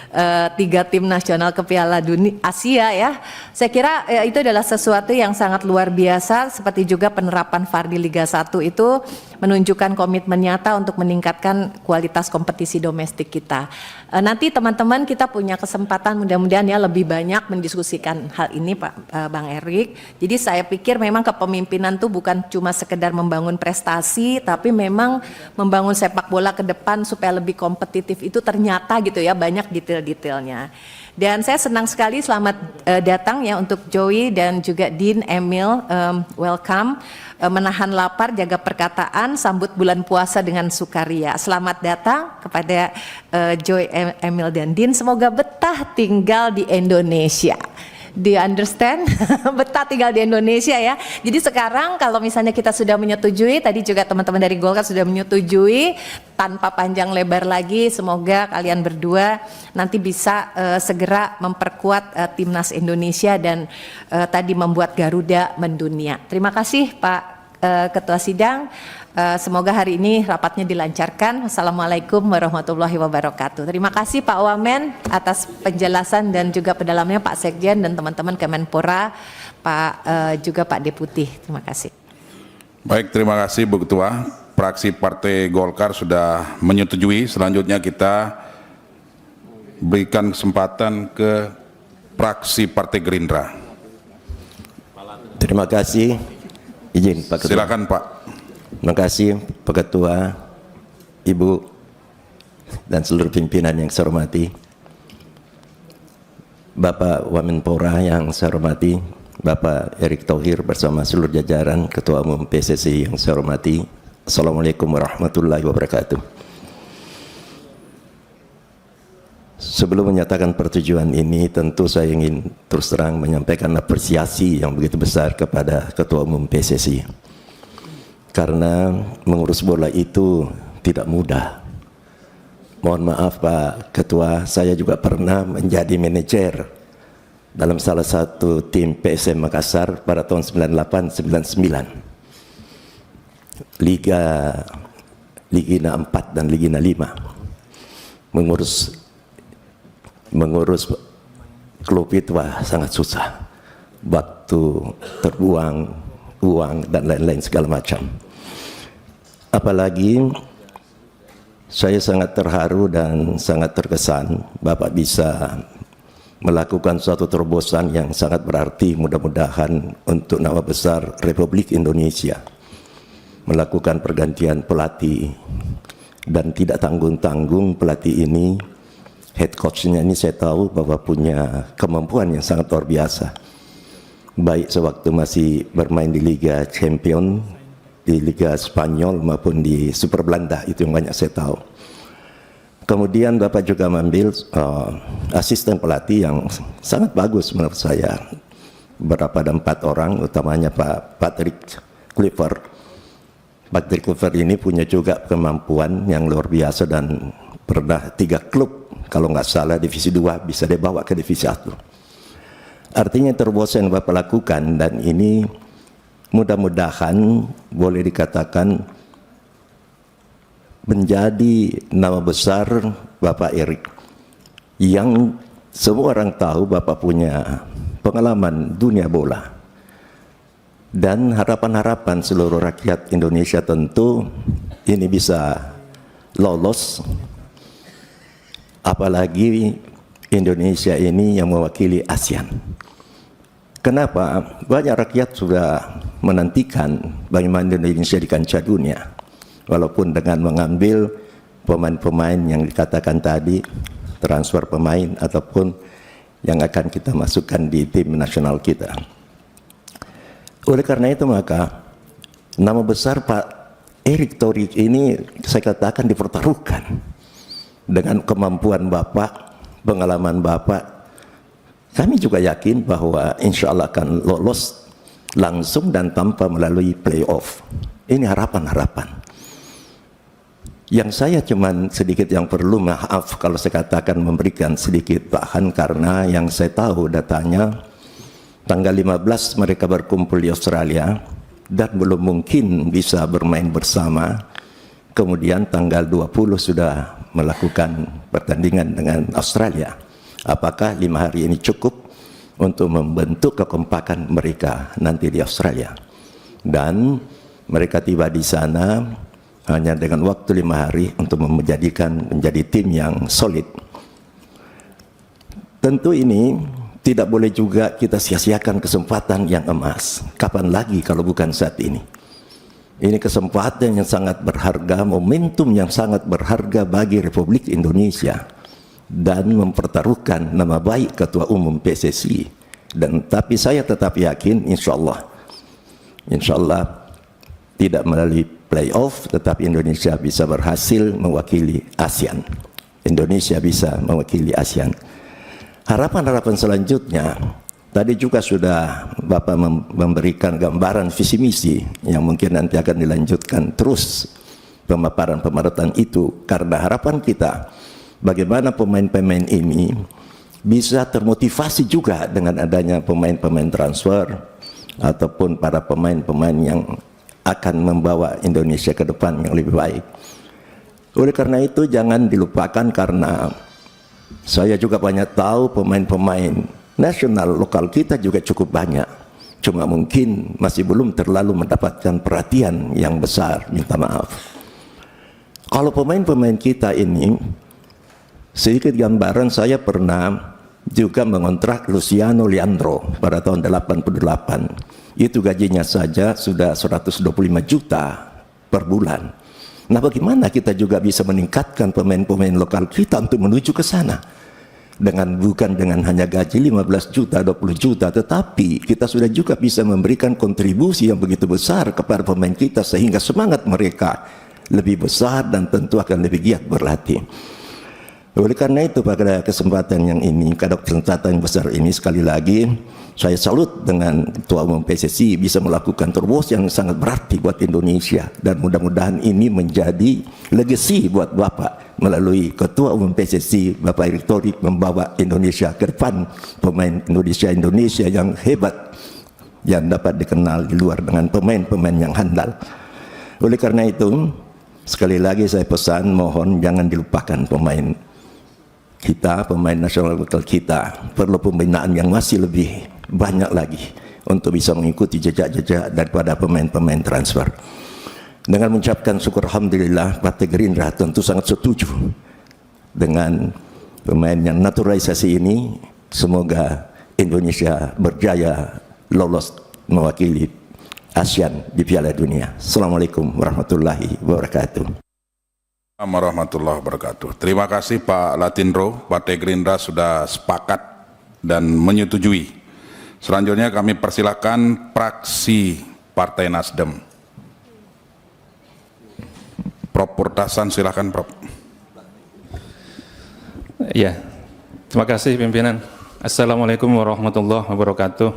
[SPEAKER 5] 3 tim nasional ke Piala Dunia Asia ya. Saya kira itu adalah sesuatu yang sangat luar biasa, seperti juga penerapan VAR di Liga 1 itu menunjukkan komitmen nyata untuk meningkatkan kualitas kompetisi domestik kita. Nanti teman-teman kita punya kesempatan mudah-mudahan ya lebih banyak mendiskusikan hal ini Pak Bang Erik. Jadi saya pikir memang kepemimpinan itu bukan cuma sekedar membangun prestasi, tapi memang membangun sepak bola ke depan supaya lebih kompetitif itu ternyata gitu ya, banyak detail-detailnya. Dan saya senang sekali, selamat datang ya untuk Joey dan juga Dean, Emil, welcome. Menahan lapar, jaga perkataan, sambut bulan puasa dengan sukaria. Selamat datang kepada Joey, Emil, dan Dean. Semoga betah tinggal di Indonesia. Do you understand? Betah tinggal di Indonesia ya. Jadi sekarang kalau misalnya kita sudah menyetujui, tadi juga teman-teman dari Golkar sudah menyetujui, tanpa panjang lebar lagi, semoga kalian berdua nanti bisa segera memperkuat timnas Indonesia dan tadi membuat Garuda mendunia. Terima kasih Pak Ketua Sidang. Semoga hari ini rapatnya dilancarkan. Wassalamualaikum warahmatullahi wabarakatuh. Terima kasih Pak Wamen atas penjelasan dan juga pendalamnya Pak Sekjen dan teman-teman Kemenpora, Pak juga Pak Deputi. Terima kasih.
[SPEAKER 1] Baik, terima kasih Bu Ketua. Fraksi Partai Golkar sudah menyetujui. Selanjutnya kita berikan kesempatan ke fraksi Partai Gerindra.
[SPEAKER 8] Terima kasih Izin Pak Ketua.
[SPEAKER 1] Silakan Pak.
[SPEAKER 8] Terima kasih Pak Ketua, Ibu, dan seluruh pimpinan yang saya hormati. Bapak Wamenpora yang saya hormati, Bapak Erick Thohir bersama seluruh jajaran Ketua Umum PSSI yang saya hormati. Assalamualaikum warahmatullahi wabarakatuh. Sebelum menyatakan persetujuan ini, tentu saya ingin terus terang menyampaikan apresiasi yang begitu besar kepada Ketua Umum PSSI. Karena mengurus bola itu tidak mudah. Mohon maaf Pak Ketua, saya juga pernah menjadi manajer dalam salah satu tim PSM Makassar pada tahun 98-99. Liga 4 dan Liga 5. Mengurus klub itu sangat susah. Waktu terbuang, uang dan lain-lain segala macam. Apalagi saya sangat terharu dan sangat terkesan Bapak bisa melakukan suatu terobosan yang sangat berarti, mudah-mudahan untuk nama besar Republik Indonesia, melakukan pergantian pelatih, dan tidak tanggung-tanggung pelatih ini, head coach-nya ini saya tahu bahwa punya kemampuan yang sangat luar biasa, baik sewaktu masih bermain di Liga Champion, di Liga Spanyol maupun di Super Belanda, itu yang banyak saya tahu. Kemudian Bapak juga mengambil asisten pelatih yang sangat bagus menurut saya, berapa ada 4 orang, utamanya Pak Patrick Kluivert. Patrick Kluivert ini punya juga kemampuan yang luar biasa dan pernah 3 klub, kalau nggak salah divisi 2 bisa dibawa ke divisi 1. Artinya terobosan yang Bapak lakukan, dan ini mudah-mudahan boleh dikatakan menjadi nama besar Bapak Erick, yang semua orang tahu Bapak punya pengalaman dunia bola, dan harapan-harapan seluruh rakyat Indonesia tentu ini bisa lolos, apalagi Indonesia ini yang mewakili ASEAN. Kenapa? Banyak rakyat sudah menantikan bagaimana Indonesia di kancah dunia, walaupun dengan mengambil pemain-pemain yang dikatakan tadi, transfer pemain ataupun yang akan kita masukkan di tim nasional kita. Oleh karena itu maka nama besar Pak Erick Thohir ini saya katakan dipertaruhkan dengan kemampuan Bapak, pengalaman Bapak. Kami juga yakin bahwa insya Allah akan lolos langsung dan tanpa melalui playoff. Ini harapan-harapan. Yang saya cuman sedikit yang perlu maaf kalau saya katakan memberikan sedikit bahan, karena yang saya tahu datanya tanggal 15 mereka berkumpul di Australia dan belum mungkin bisa bermain bersama. Kemudian tanggal 20 sudah melakukan pertandingan dengan Australia. Apakah 5 hari ini cukup untuk membentuk kekompakan mereka nanti di Australia? Dan mereka tiba di sana hanya dengan waktu 5 hari untuk menjadi tim yang solid. Tentu ini tidak boleh juga kita sia-siakan kesempatan yang emas. Kapan lagi kalau bukan saat ini? Ini kesempatan yang sangat berharga, momentum yang sangat berharga bagi Republik Indonesia, dan mempertaruhkan nama baik Ketua Umum PSSI. Dan tapi saya tetap yakin insya Allah tidak melalui playoff, tetapi Indonesia bisa berhasil mewakili ASEAN. Indonesia bisa mewakili ASEAN. Harapan-harapan selanjutnya, tadi juga sudah Bapak memberikan gambaran visi misi yang mungkin nanti akan dilanjutkan terus pemaparan itu, karena harapan kita bagaimana pemain-pemain ini bisa termotivasi juga dengan adanya pemain-pemain transfer ataupun para pemain-pemain yang akan membawa Indonesia ke depan yang lebih baik. Oleh karena itu jangan dilupakan, karena saya juga banyak tahu pemain-pemain nasional lokal kita juga cukup banyak, cuma mungkin masih belum terlalu mendapatkan perhatian yang besar, minta maaf. Kalau pemain-pemain kita ini, sedikit gambaran, saya pernah juga mengontrak Luciano Leandro pada tahun 88. Itu gajinya saja sudah 125 juta per bulan. Nah, bagaimana kita juga bisa meningkatkan pemain-pemain lokal kita untuk menuju ke sana? Bukan dengan hanya gaji 15 juta, 20 juta, tetapi kita sudah juga bisa memberikan kontribusi yang begitu besar kepada pemain kita sehingga semangat mereka lebih besar dan tentu akan lebih giat berlatih. Oleh karena itu, pada kesempatan yang ini, kesempatan yang besar ini, sekali lagi saya salut dengan Ketua Umum PSSI bisa melakukan terobosan yang sangat berarti buat Indonesia, dan mudah-mudahan ini menjadi legacy buat Bapak melalui Ketua Umum PSSI Bapak Erick Thohir membawa Indonesia ke depan, pemain Indonesia yang hebat yang dapat dikenal di luar dengan pemain-pemain yang handal. Oleh karena itu, sekali lagi saya pesan, mohon jangan dilupakan pemain kita, pemain nasional lokal kita. Perlu pembinaan yang masih lebih banyak lagi untuk bisa mengikuti jejak-jejak daripada pemain-pemain transfer. Dengan mengucapkan syukur alhamdulillah, Partai Gerindra tentu sangat setuju dengan pemain yang naturalisasi ini. Semoga Indonesia berjaya lolos mewakili ASEAN di Piala Dunia. Assalamualaikum warahmatullahi wabarakatuh.
[SPEAKER 1] Warahmatullahi wabarakatuh. Terima kasih Pak Latindro. Partai Gerindra sudah sepakat dan menyetujui. Selanjutnya kami persilakan fraksi Partai Nasdem. Prof. Purtasan, silakan Prof.
[SPEAKER 9] Ya, terima kasih pimpinan. Assalamualaikum warahmatullahi wabarakatuh.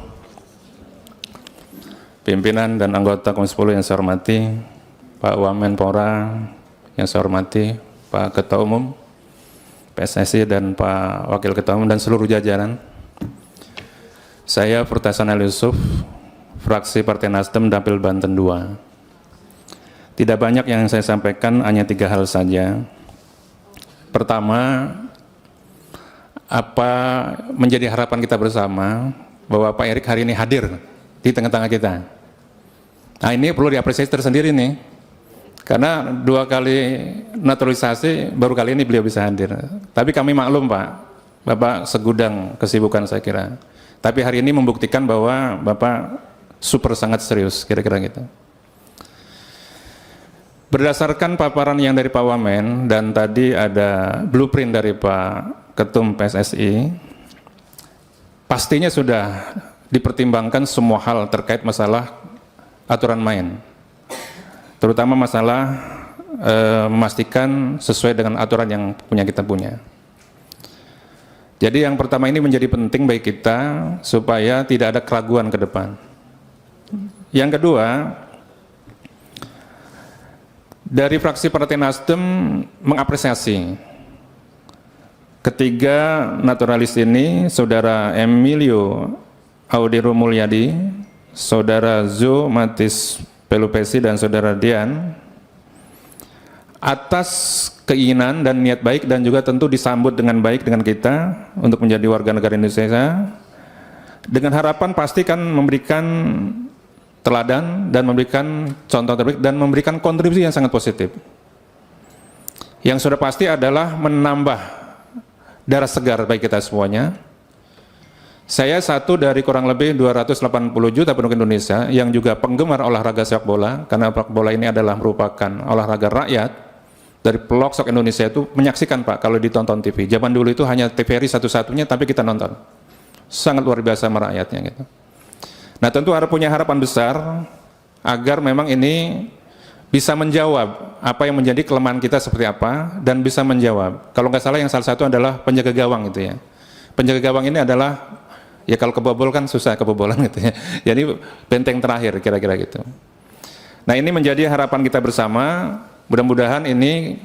[SPEAKER 9] Pimpinan dan anggota Komisi 10 yang saya hormati, Pak Wamenpora yang saya hormati, Pak Ketua Umum PSSI dan Pak Wakil Ketua Umum dan seluruh jajaran. Saya Purtasan Ali Yusuf, fraksi Partai Nasdem Dapil Banten II. Tidak banyak yang saya sampaikan, hanya 3 hal saja. Pertama, apa menjadi harapan kita bersama bahwa Pak Erick hari ini hadir di tengah-tengah kita. Nah, ini perlu diapresiasi tersendiri nih, karena 2 kali naturalisasi baru kali ini beliau bisa hadir. Tapi kami maklum Pak, Bapak segudang kesibukan saya kira. Tapi hari ini membuktikan bahwa Bapak super sangat serius, kira-kira gitu. Berdasarkan paparan yang dari Pak Wamen dan tadi ada blueprint dari Pak Ketum PSSI, pastinya sudah dipertimbangkan semua hal terkait masalah aturan main, terutama masalah memastikan sesuai dengan aturan yang kita punya. Jadi yang pertama ini menjadi penting bagi kita supaya tidak ada keraguan ke depan. Yang kedua, dari fraksi Partai Nasdem mengapresiasi ketiga naturalis ini, Saudara Emilio Audiro Mulyadi, Saudara Zo Matis Pelupesi, dan Saudara Dian, atas keinginan dan niat baik dan juga tentu disambut dengan baik dengan kita untuk menjadi warga negara Indonesia, dengan harapan pasti kan memberikan teladan dan memberikan contoh terbaik dan memberikan kontribusi yang sangat positif. Yang sudah pasti adalah menambah darah segar bagi kita semuanya. Saya satu dari kurang lebih 280 juta penduduk Indonesia yang juga penggemar olahraga sepak bola, karena sepak bola ini adalah merupakan olahraga rakyat. Dari pelosok Indonesia itu menyaksikan Pak, kalau ditonton TV. Zaman dulu itu hanya TVRI satu-satunya, tapi kita nonton. Sangat luar biasa merakyatnya gitu. Nah, tentu punya harapan besar agar memang ini bisa menjawab apa yang menjadi kelemahan kita seperti apa, dan bisa menjawab. Kalau nggak salah yang salah satu adalah penjaga gawang gitu ya. Penjaga gawang ini adalah, ya kalau kebobol kan susah kebobolan gitu ya. Jadi benteng terakhir kira-kira gitu. Nah, ini menjadi harapan kita bersama. Mudah-mudahan ini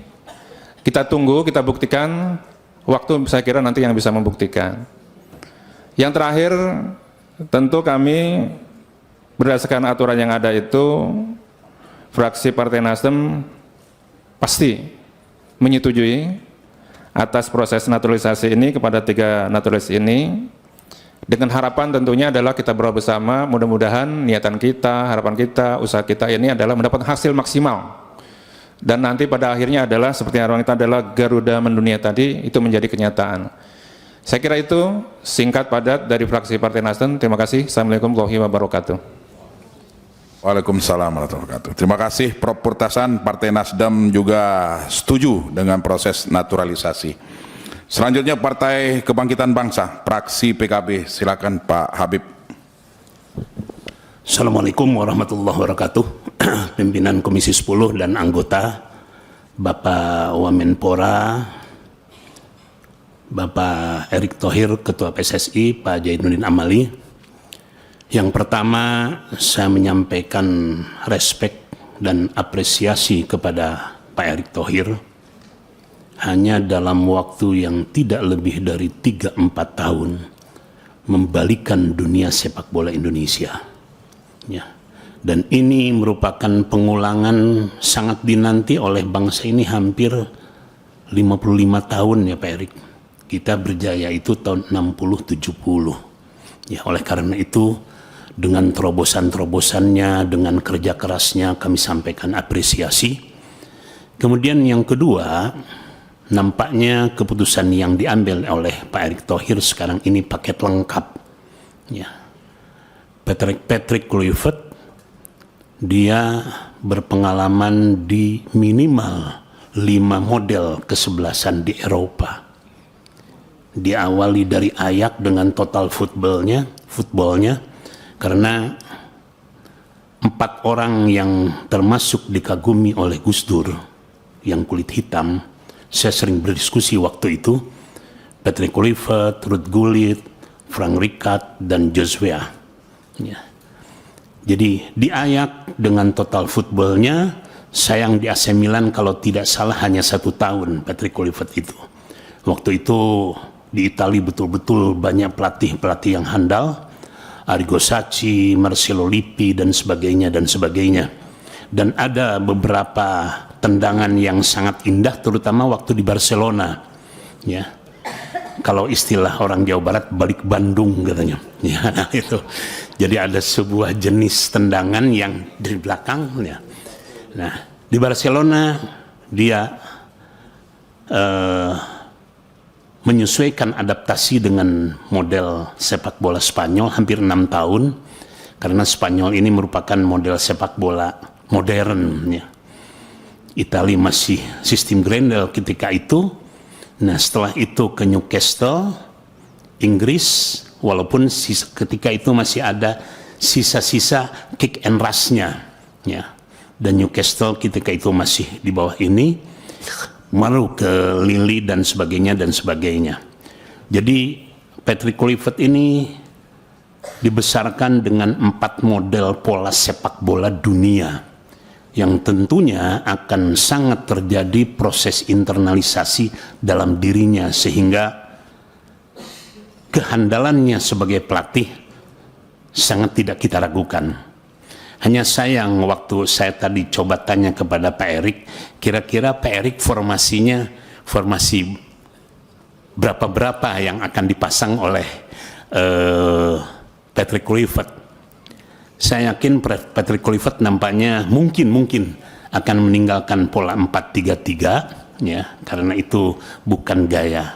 [SPEAKER 9] kita tunggu, kita buktikan, waktu saya kira nanti yang bisa membuktikan. Yang terakhir, tentu kami berdasarkan aturan yang ada itu, fraksi Partai Nasdem pasti menyetujui atas proses naturalisasi ini kepada 3 naturalis ini, dengan harapan tentunya adalah kita berdoa bersama, mudah-mudahan niatan kita, harapan kita, usaha kita ini adalah mendapat hasil maksimal. Dan nanti pada akhirnya adalah seperti harapan kita adalah Garuda mendunia tadi, itu menjadi kenyataan. Saya kira itu singkat padat dari fraksi Partai Nasdem. Terima kasih. Assalamualaikum warahmatullahi wabarakatuh.
[SPEAKER 1] Waalaikumsalam warahmatullahi wabarakatuh. Terima kasih Prof. Purtasan. Partai Nasdem juga setuju dengan proses naturalisasi. Selanjutnya Partai Kebangkitan Bangsa, fraksi PKB. Silakan Pak Habib.
[SPEAKER 10] Assalamualaikum warahmatullahi wabarakatuh. Pimpinan Komisi 10 dan anggota, Bapak Wamenpora, Bapak Erick Thohir, Ketua PSSI, Pak Zainuddin Amali. Yang pertama, saya menyampaikan respek dan apresiasi kepada Pak Erick Thohir. Hanya dalam waktu yang tidak lebih dari 3-4 tahun, membalikan dunia sepak bola Indonesia. Ya. Dan ini merupakan pengulangan sangat dinanti oleh bangsa ini hampir 55 tahun ya Pak Erick. Kita berjaya itu tahun 60-70. Ya, oleh karena itu dengan terobosan-terobosannya, dengan kerja kerasnya kami sampaikan apresiasi. Kemudian yang kedua, nampaknya keputusan yang diambil oleh Pak Erick Thohir sekarang ini paket lengkap. Ya. Patrick Kluivert, dia berpengalaman di minimal 5 model kesebelasan di Eropa. Diawali dari Ajax dengan total footballnya, karena 4 orang yang termasuk dikagumi oleh Gus Dur, yang kulit hitam, saya sering berdiskusi waktu itu, Patrick Kluivert, Ruud Gullit, Frank Rijkaard, dan Joshua. Ya. Jadi di Ajax dengan total footballnya, sayang di AC Milan kalau tidak salah hanya 1 tahun Patrick Kluivert itu. Waktu itu di Italia betul-betul banyak pelatih-pelatih yang handal, Arrigo Sacchi, Marcello Lippi dan sebagainya dan sebagainya. Dan ada beberapa tendangan yang sangat indah, terutama waktu di Barcelona. Ya. Kalau istilah orang Jawa Barat, balik Bandung katanya. Ya, nah itu. Jadi ada sebuah jenis tendangan yang dari belakang. Ya. Nah, di Barcelona dia menyesuaikan adaptasi dengan model sepak bola Spanyol hampir 6 tahun. Karena Spanyol ini merupakan model sepak bola modern. Ya. Italia masih sistem Grendel ketika itu. Nah setelah itu ke Newcastle, Inggris, walaupun ketika itu masih ada sisa-sisa kick and rush-nya. Ya. Dan Newcastle ketika itu masih di bawah ini, baru ke Lille dan sebagainya dan sebagainya. Jadi Patrick Kluivert ini dibesarkan dengan 4 model pola sepak bola dunia, yang tentunya akan sangat terjadi proses internalisasi dalam dirinya, sehingga kehandalannya sebagai pelatih sangat tidak kita ragukan. Hanya sayang waktu saya tadi coba tanya kepada Pak Erick, kira-kira Pak Erick formasi berapa yang akan dipasang oleh Patrick Kluivert. Saya yakin Patrick Kluivert nampaknya mungkin akan meninggalkan pola 4-3-3 ya, karena itu bukan gaya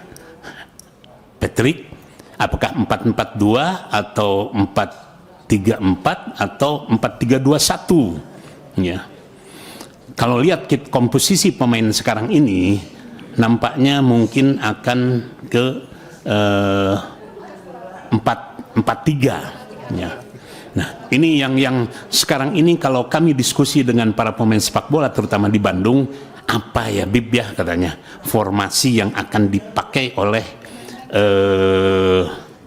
[SPEAKER 10] Patrick. Apakah 4-4-2 atau 4-3-4 atau 4-3-2-1 ya. Kalau lihat komposisi pemain sekarang ini nampaknya mungkin akan ke 4-4-3 ya. Nah, ini yang sekarang ini kalau kami diskusi dengan para pemain sepak bola terutama di Bandung, apa ya Bib ya katanya, formasi yang akan dipakai oleh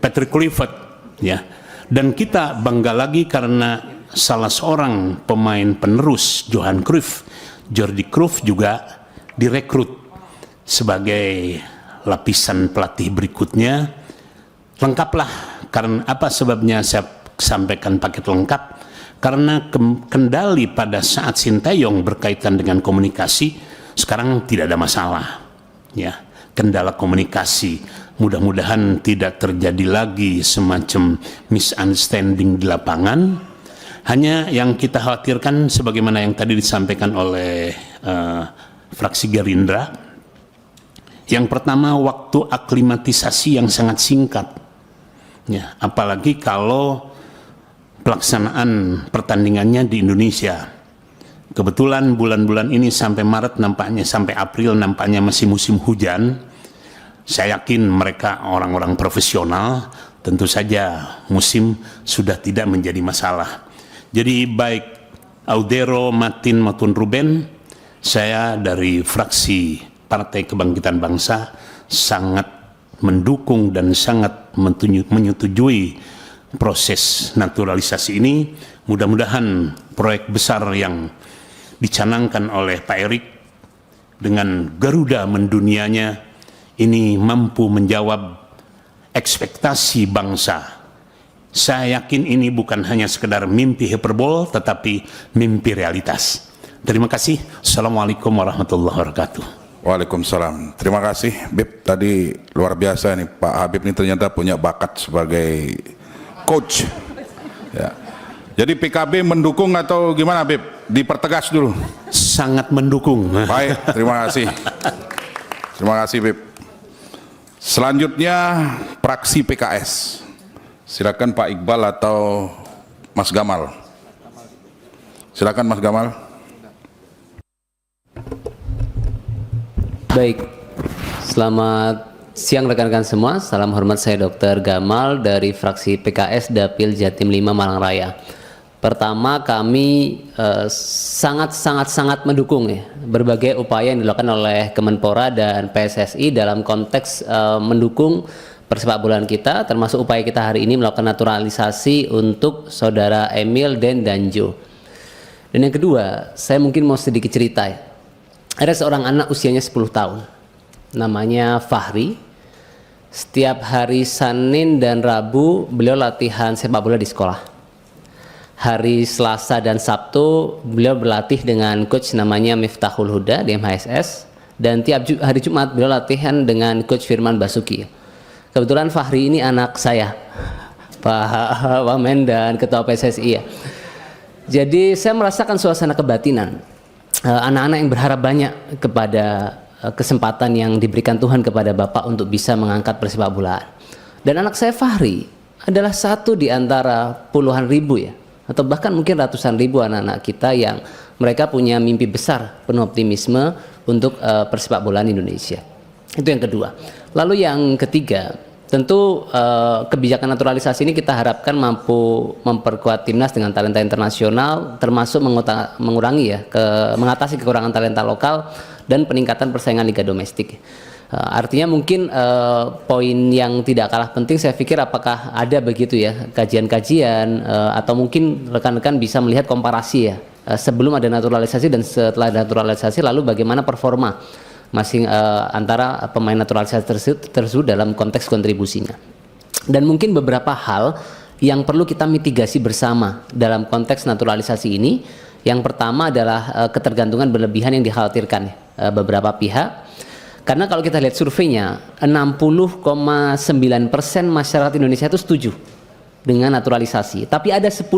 [SPEAKER 10] Patrick Kluivert ya. Dan kita bangga lagi karena salah seorang pemain penerus Johan Cruyff, Jordi Cruyff juga direkrut sebagai lapisan pelatih berikutnya. Lengkaplah. Karena apa sebabnya saya sampaikan paket lengkap? Karena kendali pada saat Sinteyong berkaitan dengan komunikasi sekarang tidak ada masalah ya. Kendala komunikasi, mudah-mudahan tidak terjadi lagi semacam misunderstanding di lapangan. Hanya yang kita khawatirkan sebagaimana yang tadi disampaikan oleh fraksi Gerindra, Yang pertama, waktu aklimatisasi yang sangat singkat. Ya, apalagi kalau pelaksanaan pertandingannya di Indonesia. Kebetulan bulan-bulan ini sampai Maret nampaknya, sampai April nampaknya masih musim hujan. Saya yakin mereka orang-orang profesional, tentu saja musim sudah tidak menjadi masalah. Jadi baik Audero, Martin maupun Ruben, saya dari fraksi Partai Kebangkitan Bangsa sangat mendukung dan sangat menyetujui proses naturalisasi ini. Mudah-mudahan proyek besar yang dicanangkan oleh Pak Erik dengan Garuda mendunianya ini mampu menjawab ekspektasi bangsa. Saya yakin ini bukan hanya sekedar mimpi hiperbol, tetapi mimpi realitas. Terima kasih. Assalamualaikum warahmatullahi wabarakatuh.
[SPEAKER 1] Waalaikumsalam. Terima kasih, Bib. Tadi luar biasa nih, Pak Habib ini ternyata punya bakat sebagai coach. Ya. Jadi PKB mendukung atau gimana, Bib? Dipertegas dulu.
[SPEAKER 10] Sangat mendukung.
[SPEAKER 1] Baik, terima kasih. Terima kasih, Bib. Selanjutnya fraksi PKS. Silakan Pak Iqbal atau Mas Gamal. Silakan Mas Gamal.
[SPEAKER 11] Baik, selamat siang rekan-rekan semua. Salam hormat, saya Dr. Gamal dari fraksi PKS Dapil Jatim 5 Malang Raya. Pertama, kami sangat mendukung ya berbagai upaya yang dilakukan oleh Kemenpora dan PSSI dalam konteks mendukung persepak bolaan kita, termasuk upaya kita hari ini melakukan naturalisasi untuk saudara Emil, Den, dan Jo. Dan yang kedua, saya mungkin mau sedikit cerita ya. Ada seorang anak usianya 10 tahun, namanya Fahri. Setiap hari Senin dan Rabu beliau latihan sepak bola di sekolah. Hari Selasa dan Sabtu beliau berlatih dengan coach namanya Miftahul Huda di MHSS. Dan tiap hari Jumat beliau latihan dengan coach Firman Basuki. Kebetulan Fahri ini anak saya, Pak Wamen dan Ketua PSSI ya. Jadi saya merasakan suasana kebatinan. Anak-anak yang berharap banyak kepada kesempatan yang diberikan Tuhan kepada Bapak untuk bisa mengangkat persepak bolaan. Dan anak saya Fahri adalah satu di antara puluhan ribu ya, atau bahkan mungkin ratusan ribu anak-anak kita yang mereka punya mimpi besar, penuh optimisme untuk persepak bolaan Indonesia. Itu yang kedua. Lalu yang ketiga, tentu kebijakan naturalisasi ini kita harapkan mampu memperkuat timnas dengan talenta internasional, termasuk mengurangi ya, mengatasi kekurangan talenta lokal dan peningkatan persaingan liga domestik. Artinya mungkin poin yang tidak kalah penting, saya pikir apakah ada begitu ya kajian-kajian atau mungkin rekan-rekan bisa melihat komparasi ya sebelum ada naturalisasi dan setelah naturalisasi, lalu bagaimana performa masing antara pemain naturalisasi tersebut dalam konteks kontribusinya. Dan mungkin beberapa hal yang perlu kita mitigasi bersama dalam konteks naturalisasi ini. Yang pertama adalah ketergantungan berlebihan yang dikhawatirkan beberapa pihak. Karena kalau kita lihat surveinya, 60,9% masyarakat Indonesia itu setuju dengan naturalisasi, tapi ada 10,1%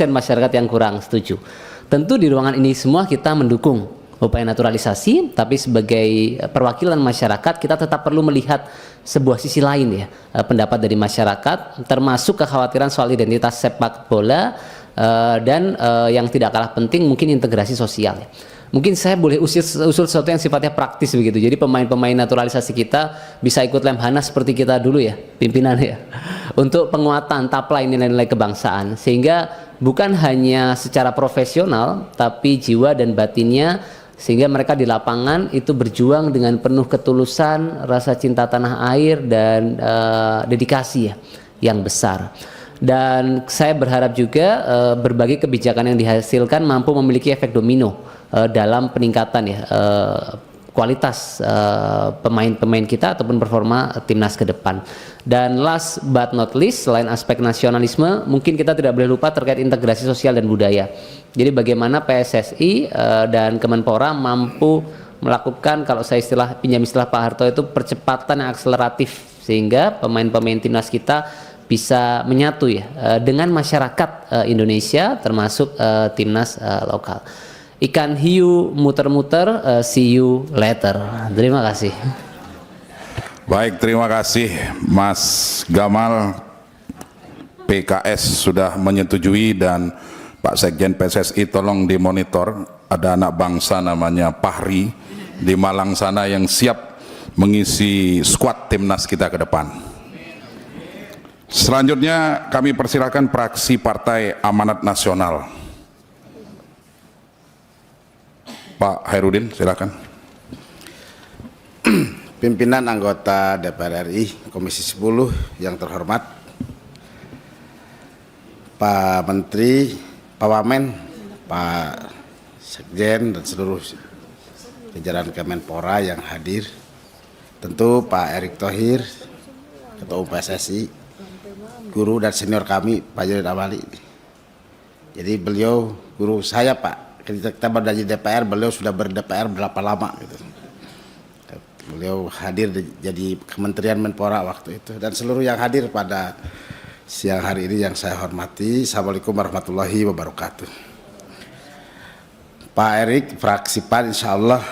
[SPEAKER 11] masyarakat yang kurang setuju. Tentu di ruangan ini semua kita mendukung upaya naturalisasi, tapi sebagai perwakilan masyarakat kita tetap perlu melihat sebuah sisi lain ya, pendapat dari masyarakat, termasuk kekhawatiran soal identitas sepak bola dan yang tidak kalah penting mungkin integrasi sosial ya. Mungkin saya boleh usul sesuatu yang sifatnya praktis begitu. Jadi pemain-pemain naturalisasi kita bisa ikut Lemhanas seperti kita dulu ya, pimpinan ya, untuk penguatan taplai nilai-nilai kebangsaan, sehingga bukan hanya secara profesional tapi jiwa dan batinnya, sehingga mereka di lapangan itu berjuang dengan penuh ketulusan, rasa cinta tanah air dan dedikasi ya yang besar. Dan saya berharap juga berbagai kebijakan yang dihasilkan mampu memiliki efek domino dalam peningkatan ya kualitas pemain-pemain kita ataupun performa timnas ke depan. Dan last but not least, selain aspek nasionalisme, mungkin kita tidak boleh lupa terkait integrasi sosial dan budaya. Jadi bagaimana PSSI dan Kemenpora mampu melakukan, kalau saya pinjam istilah Pak Harto itu, percepatan yang akseleratif, sehingga pemain-pemain timnas kita bisa menyatu ya dengan masyarakat Indonesia, termasuk timnas lokal. Ikan hiu muter-muter, see you later. Terima kasih.
[SPEAKER 1] Baik, terima kasih Mas Gamal. PKS sudah menyetujui dan Pak Sekjen PSSI tolong dimonitor. Ada anak bangsa namanya Pahri di Malang sana yang siap mengisi skuad timnas kita ke depan. Selanjutnya kami persilakan fraksi Partai Amanat Nasional. Pak Hairudin, silakan.
[SPEAKER 12] Pimpinan anggota DPR RI Komisi 10 yang terhormat, Pak Menteri, Pak Wamen, Pak Sekjen dan seluruh jajaran Kemenpora yang hadir, tentu Pak Erick Thohir, Ketua Umum PSSI, guru dan senior kami Pak Jainuddin Amali. Jadi beliau guru saya Pak, kita berada di DPR, beliau sudah ber-DPR berapa lama gitu. Beliau hadir jadi Kementerian Menpora waktu itu, dan seluruh yang hadir pada siang hari ini yang saya hormati. Assalamualaikum warahmatullahi wabarakatuh. Pak Erick, fraksi PAN insya Allah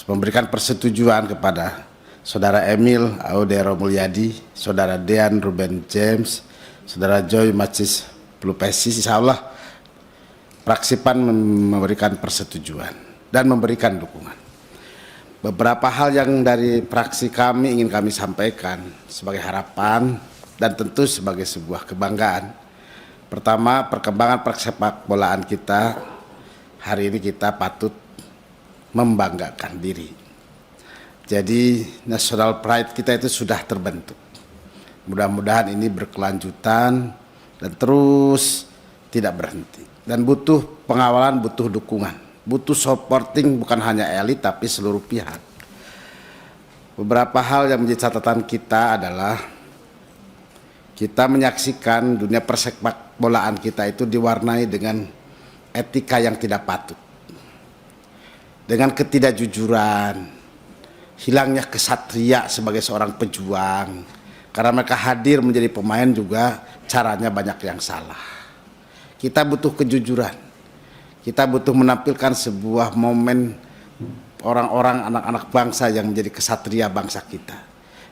[SPEAKER 12] memberikan persetujuan kepada Saudara Emil Audero Mulyadi, Saudara Dean Ruben James, Saudara Joy Macis Plupesis, insya Allah fraksi PAN memberikan persetujuan dan memberikan dukungan. Beberapa hal yang dari fraksi kami ingin kami sampaikan sebagai harapan dan tentu sebagai sebuah kebanggaan. Pertama, perkembangan persepak bolaan kita hari ini kita patut membanggakan diri. Jadi national pride kita itu sudah terbentuk. Mudah-mudahan ini berkelanjutan dan terus tidak berhenti. Dan butuh pengawalan, butuh dukungan. Butuh supporting bukan hanya elit tapi seluruh pihak. Beberapa hal yang menjadi catatan kita adalah kita menyaksikan dunia persepak bolaan kita itu diwarnai dengan etika yang tidak patut, dengan ketidakjujuran, hilangnya kesatria sebagai seorang pejuang. Karena mereka hadir menjadi pemain juga caranya banyak yang salah. Kita butuh kejujuran. Kita butuh menampilkan sebuah momen orang-orang anak-anak bangsa yang menjadi kesatria bangsa kita.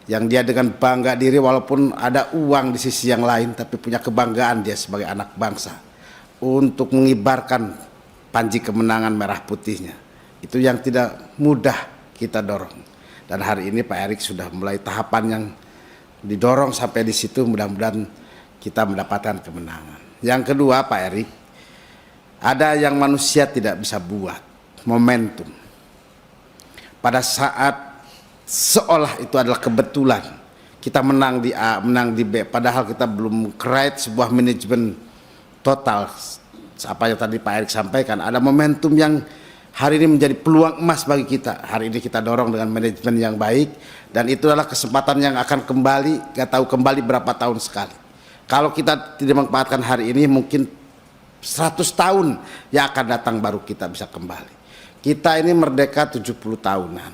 [SPEAKER 12] Yang dia dengan bangga diri walaupun ada uang di sisi yang lain tapi punya kebanggaan dia sebagai anak bangsa. Untuk mengibarkan panji kemenangan merah putihnya. Itu yang tidak mudah kita dorong. Dan hari ini Pak Erick sudah mulai tahapan yang didorong sampai di situ, mudah-mudahan kita mendapatkan kemenangan. Yang kedua Pak Erick, ada yang manusia tidak bisa buat, momentum. Pada saat seolah itu adalah kebetulan, kita menang di A, menang di B, padahal kita belum create sebuah manajemen total. Apa yang tadi Pak Erick sampaikan, ada momentum yang hari ini menjadi peluang emas bagi kita. Hari ini kita dorong dengan manajemen yang baik, dan itu adalah kesempatan yang akan kembali, gak tahu kembali berapa tahun sekali. Kalau kita tidak memanfaatkan hari ini, mungkin 100 tahun yang akan datang baru kita bisa kembali. Kita ini merdeka 70 tahunan.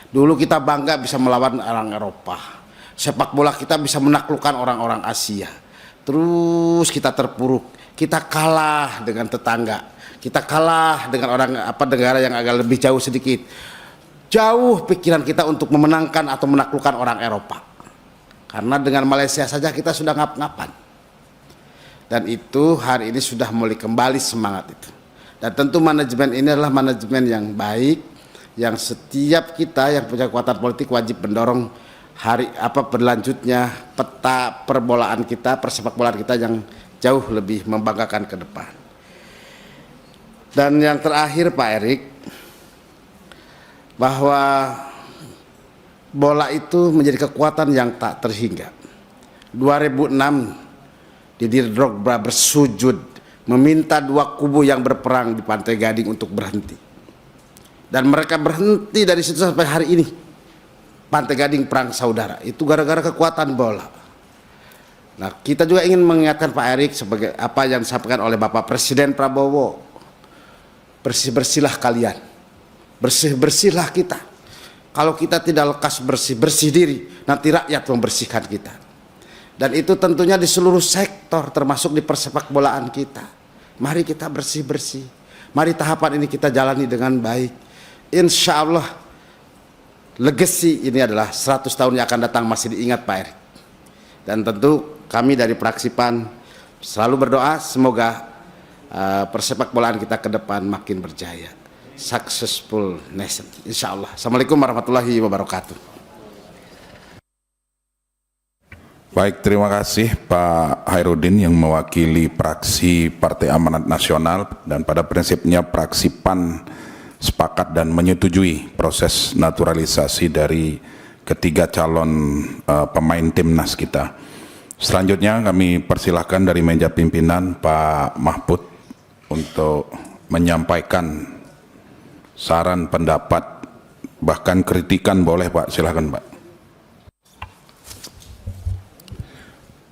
[SPEAKER 12] Dulu kita bangga bisa melawan orang Eropa. Sepak bola kita bisa menaklukkan orang-orang Asia. Terus kita terpuruk. Kita kalah dengan tetangga. Kita kalah dengan orang negara yang agak lebih jauh sedikit. Jauh pikiran kita untuk memenangkan atau menaklukkan orang Eropa. Karena dengan Malaysia saja kita sudah ngap-ngapan. Dan itu hari ini sudah mulai kembali semangat itu. Dan tentu manajemen ini adalah manajemen yang baik, yang setiap kita yang punya kekuatan politik wajib mendorong berlanjutnya peta perbolaan kita, persepak bolaan kita yang jauh lebih membanggakan ke depan. Dan yang terakhir Pak Erick, bahwa bola itu menjadi kekuatan yang tak terhingga. 2006 Didier Drogba bersujud meminta dua kubu yang berperang di Pantai Gading untuk berhenti. Dan mereka berhenti dari situ sampai hari ini. Pantai Gading perang saudara. Itu gara-gara kekuatan bola. Nah, kita juga ingin mengingatkan Pak Erick sebagai apa yang disampaikan oleh Bapak Presiden Prabowo. Bersih-bersihlah kalian. Bersih-bersihlah kita. Kalau kita tidak lekas bersih-bersih diri, nanti rakyat membersihkan kita. Dan itu tentunya di seluruh sektor, termasuk di persepak bolaan kita. Mari kita bersih-bersih. Mari tahapan ini kita jalani dengan baik. Insya Allah legacy ini adalah 100 tahun yang akan datang masih diingat Pak Erik. Dan tentu kami dari fraksi PAN selalu berdoa semoga persepak bolaan kita ke depan makin berjaya. Successful nation, insya Allah. Assalamualaikum warahmatullahi wabarakatuh.
[SPEAKER 1] Baik, terima kasih Pak Hairudin yang mewakili fraksi Partai Amanat Nasional, dan pada prinsipnya fraksi PAN sepakat dan menyetujui proses naturalisasi dari ketiga calon pemain timnas kita. Selanjutnya kami persilahkan dari meja pimpinan Pak Mahfud untuk menyampaikan saran, pendapat, bahkan kritikan boleh Pak, silakan Pak.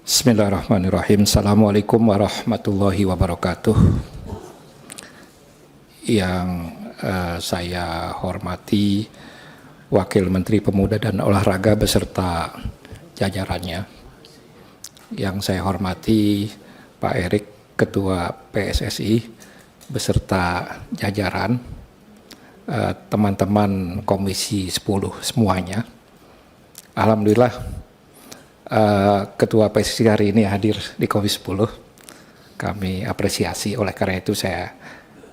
[SPEAKER 13] Bismillahirrahmanirrahim. Assalamualaikum warahmatullahi wabarakatuh. Yang saya hormati Wakil Menteri Pemuda dan Olahraga beserta jajarannya. Yang saya hormati Pak Erik, Ketua PSSI beserta jajaran, teman-teman Komisi 10 semuanya. Alhamdulillah Ketua PSSI hari ini hadir di Komisi 10. Kami apresiasi, oleh karena itu saya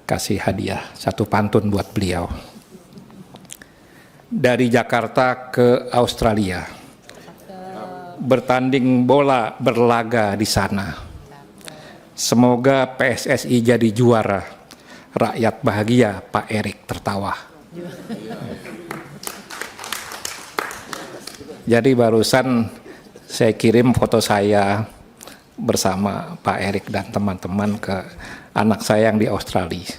[SPEAKER 13] kasih hadiah satu pantun buat beliau. Dari Jakarta ke Australia, bertanding bola berlaga di sana. Semoga PSSI jadi juara, rakyat bahagia, Pak Erik tertawa. Jadi barusan saya kirim foto saya bersama Pak Erik dan teman-teman ke anak saya yang di Australia.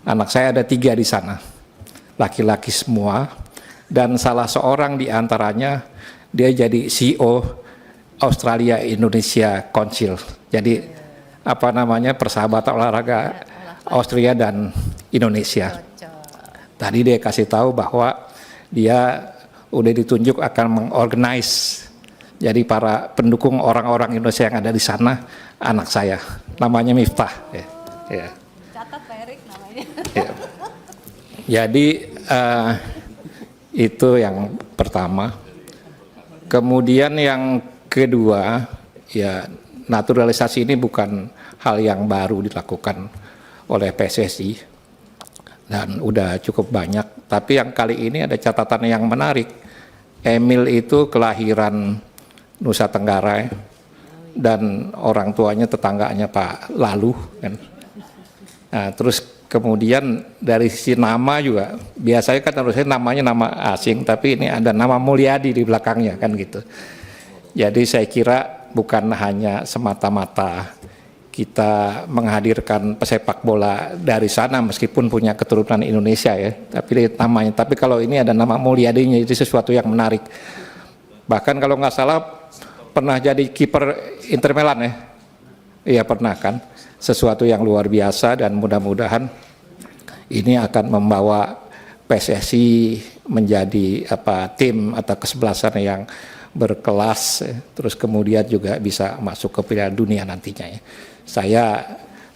[SPEAKER 13] Anak saya ada 3 di sana, laki-laki semua, dan salah seorang di antaranya dia jadi CEO Australia Indonesia Council. Jadi apa namanya, persahabatan olahraga Austria dan Indonesia. Tadi dia kasih tahu bahwa dia udah ditunjuk akan mengorganize. Jadi para pendukung orang-orang Indonesia yang ada di sana, anak saya, namanya Miftah. Ya.
[SPEAKER 5] Catat Pak Erik namanya.
[SPEAKER 13] Ya. Jadi itu yang pertama. Kemudian yang kedua, ya naturalisasi ini bukan hal yang baru dilakukan oleh PSSI dan udah cukup banyak. Tapi yang kali ini ada catatan yang menarik. Emil itu kelahiran Nusa Tenggara dan orang tuanya tetangganya Pak Lalu kan. Nah, terus kemudian dari sisi nama juga, biasanya kan harusnya namanya nama asing, tapi ini ada nama Mulyadi di belakangnya kan gitu. Jadi saya kira bukan hanya semata-mata kita menghadirkan pesepak bola dari sana meskipun punya keturunan Indonesia ya, tapi namanya. Tapi kalau ini ada nama Mulyadinya, itu sesuatu yang menarik. Bahkan kalau nggak salah pernah jadi kiper Inter Milan ya, iya pernah kan, sesuatu yang luar biasa, dan mudah-mudahan ini akan membawa PSSI menjadi tim atau kesebelasan yang berkelas, terus kemudian juga bisa masuk ke Piala Dunia nantinya ya. Saya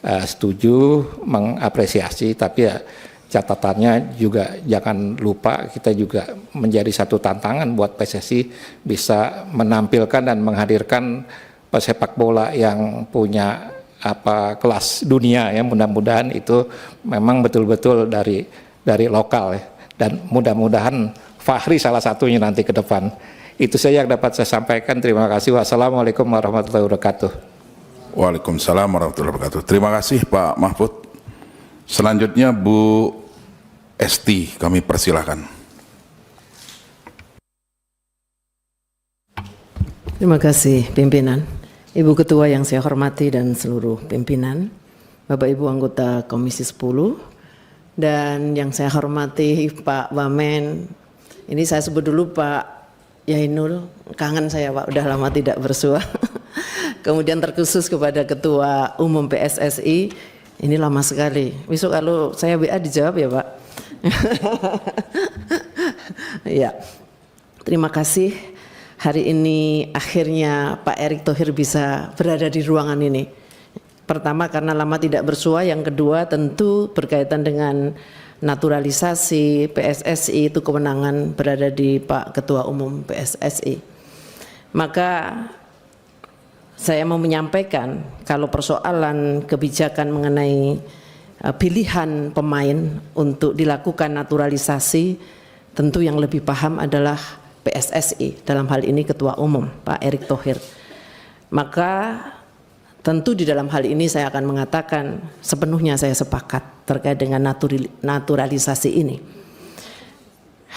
[SPEAKER 13] setuju, mengapresiasi, tapi ya catatannya juga jangan lupa kita juga menjadi satu tantangan buat PSSI bisa menampilkan dan menghadirkan pesepak bola yang punya kelas dunia ya. Mudah-mudahan itu memang betul-betul dari lokal ya, dan mudah-mudahan Fahri salah satunya nanti ke depan. Itu saja yang dapat saya sampaikan. Terima kasih. Wassalamualaikum warahmatullahi wabarakatuh.
[SPEAKER 1] Waalaikumsalam warahmatullahi wabarakatuh. Terima kasih Pak Mahfud. Selanjutnya Bu Esti, kami persilahkan.
[SPEAKER 14] Terima kasih pimpinan. Ibu Ketua yang saya hormati dan seluruh pimpinan, Bapak Ibu anggota Komisi 10, dan yang saya hormati Pak Wamen. Ini saya sebut dulu Pak Yainul, kangen saya Pak, udah lama tidak bersua. Kemudian terkhusus kepada Ketua Umum PSSI, ini lama sekali. Besok kalau saya WA dijawab ya Pak. Ya, terima kasih. Hari ini akhirnya Pak Erick Thohir bisa berada di ruangan ini. Pertama karena lama tidak bersua, yang kedua tentu berkaitan dengan naturalisasi PSSI itu kewenangan berada di Pak Ketua Umum PSSI. Maka saya mau menyampaikan kalau persoalan kebijakan mengenai pilihan pemain untuk dilakukan naturalisasi, tentu yang lebih paham adalah PSSI, dalam hal ini Ketua Umum Pak Erick Thohir. Maka tentu di dalam hal ini saya akan mengatakan sepenuhnya saya sepakat terkait dengan naturalisasi ini.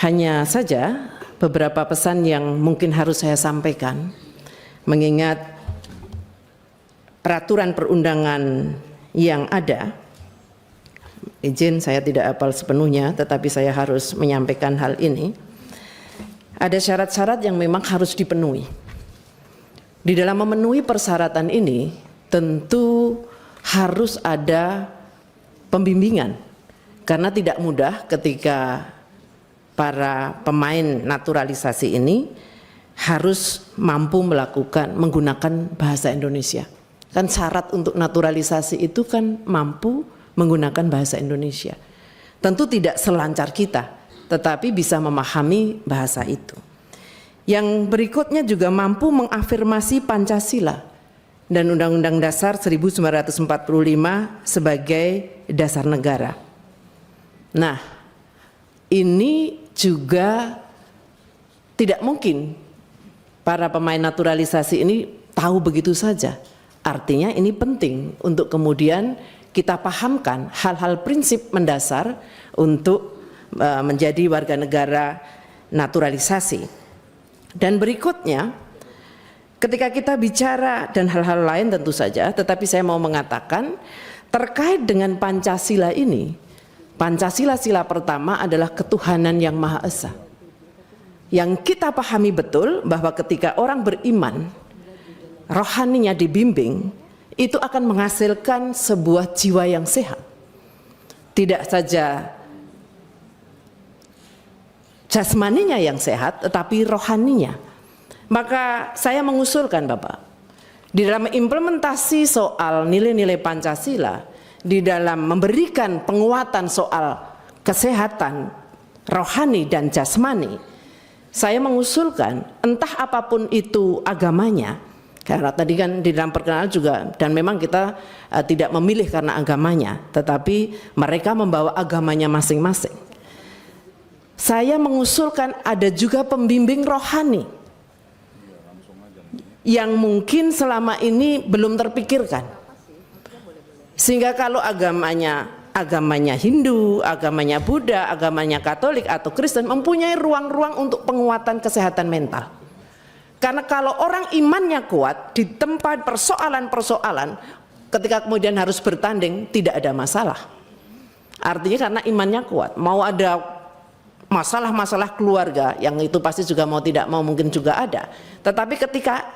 [SPEAKER 14] Hanya saja beberapa pesan yang mungkin harus saya sampaikan, mengingat peraturan perundangan yang ada. Izin saya tidak hafal sepenuhnya, tetapi saya harus menyampaikan hal ini. Ada syarat-syarat yang memang harus dipenuhi. Di dalam memenuhi persyaratan ini, tentu harus ada pembimbingan. Karena tidak mudah ketika para pemain naturalisasi ini harus mampu menggunakan bahasa Indonesia. Kan syarat untuk naturalisasi itu kan mampu menggunakan bahasa Indonesia. Tentu tidak selancar kita, tetapi bisa memahami bahasa itu. Yang berikutnya juga mampu mengafirmasi Pancasila dan Undang-Undang Dasar 1945 sebagai dasar negara. Nah, ini juga tidak mungkin para pemain naturalisasi ini tahu begitu saja. Artinya ini penting untuk kemudian kita pahamkan hal-hal prinsip mendasar untuk menjadi warga negara naturalisasi. Dan berikutnya, ketika kita bicara dan hal-hal lain tentu saja, tetapi saya mau mengatakan terkait dengan Pancasila ini, Pancasila sila pertama adalah ketuhanan yang Maha Esa. Yang kita pahami betul bahwa ketika orang beriman, rohaninya dibimbing, itu akan menghasilkan sebuah jiwa yang sehat. Tidak saja jasmaninya yang sehat, tetapi rohaninya. Maka saya mengusulkan Bapak, di dalam implementasi soal nilai-nilai Pancasila, di dalam memberikan penguatan soal kesehatan rohani dan jasmani, saya mengusulkan entah apapun itu agamanya, karena tadi kan di dalam perkenalan juga, dan memang kita tidak memilih karena agamanya, tetapi mereka membawa agamanya masing-masing. Saya mengusulkan ada juga pembimbing rohani yang mungkin selama ini belum terpikirkan. Sehingga kalau agamanya Hindu, agamanya Buddha, agamanya Katolik atau Kristen mempunyai ruang-ruang untuk penguatan kesehatan mental. Karena kalau orang imannya kuat di tempat persoalan-persoalan, ketika kemudian harus bertanding tidak ada masalah. Artinya karena imannya kuat, mau ada masalah-masalah keluarga yang itu pasti juga mau tidak mau mungkin juga ada, tetapi ketika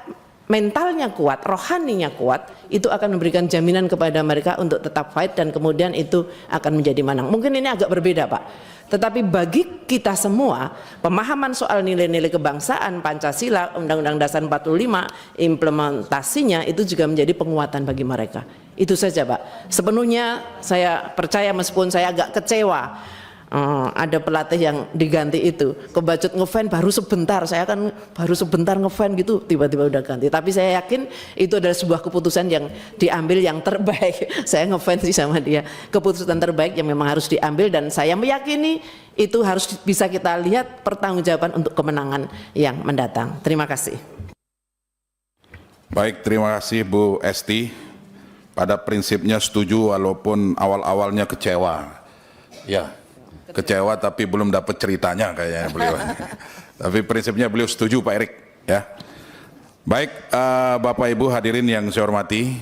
[SPEAKER 14] mentalnya kuat, rohaninya kuat, itu akan memberikan jaminan kepada mereka untuk tetap fight dan kemudian itu akan menjadi menang. Mungkin ini agak berbeda Pak, tetapi bagi kita semua pemahaman soal nilai-nilai kebangsaan Pancasila, Undang-Undang Dasar 45, implementasinya itu juga menjadi penguatan bagi mereka. Itu saja Pak, sepenuhnya saya percaya meskipun saya agak kecewa ada pelatih yang diganti itu, kebacut ngefan baru sebentar, saya kan baru sebentar ngefan gitu tiba-tiba udah ganti, tapi saya yakin itu adalah sebuah keputusan yang diambil yang terbaik. Saya ngefan sih sama dia, keputusan terbaik yang memang harus diambil dan saya meyakini itu harus bisa kita lihat pertanggungjawaban untuk kemenangan yang mendatang. Terima kasih.
[SPEAKER 1] Baik, terima kasih Bu Esti. Pada prinsipnya setuju walaupun awal-awalnya kecewa. Ya. Kecewa tapi belum dapat ceritanya kayaknya beliau. Tapi prinsipnya beliau setuju Pak Erick ya. Baik, Bapak Ibu hadirin yang saya hormati,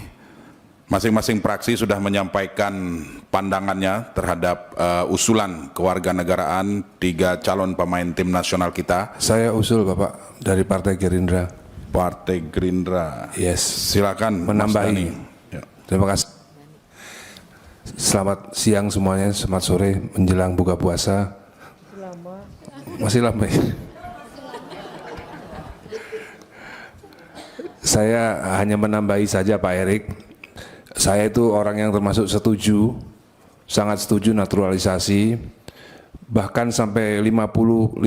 [SPEAKER 1] masing-masing fraksi sudah menyampaikan pandangannya terhadap usulan kewarganegaraan 3 calon pemain tim nasional kita.
[SPEAKER 15] Saya usul Bapak dari Partai Gerindra.
[SPEAKER 1] Partai Gerindra.
[SPEAKER 15] Yes.
[SPEAKER 1] Silakan
[SPEAKER 15] menambahi.
[SPEAKER 1] Ya.
[SPEAKER 15] Terima kasih. Selamat siang semuanya, selamat sore menjelang buka puasa. Masih lama ya? Saya hanya menambahi saja Pak Erick. Saya itu orang yang termasuk setuju sangat setuju naturalisasi, bahkan sampai 50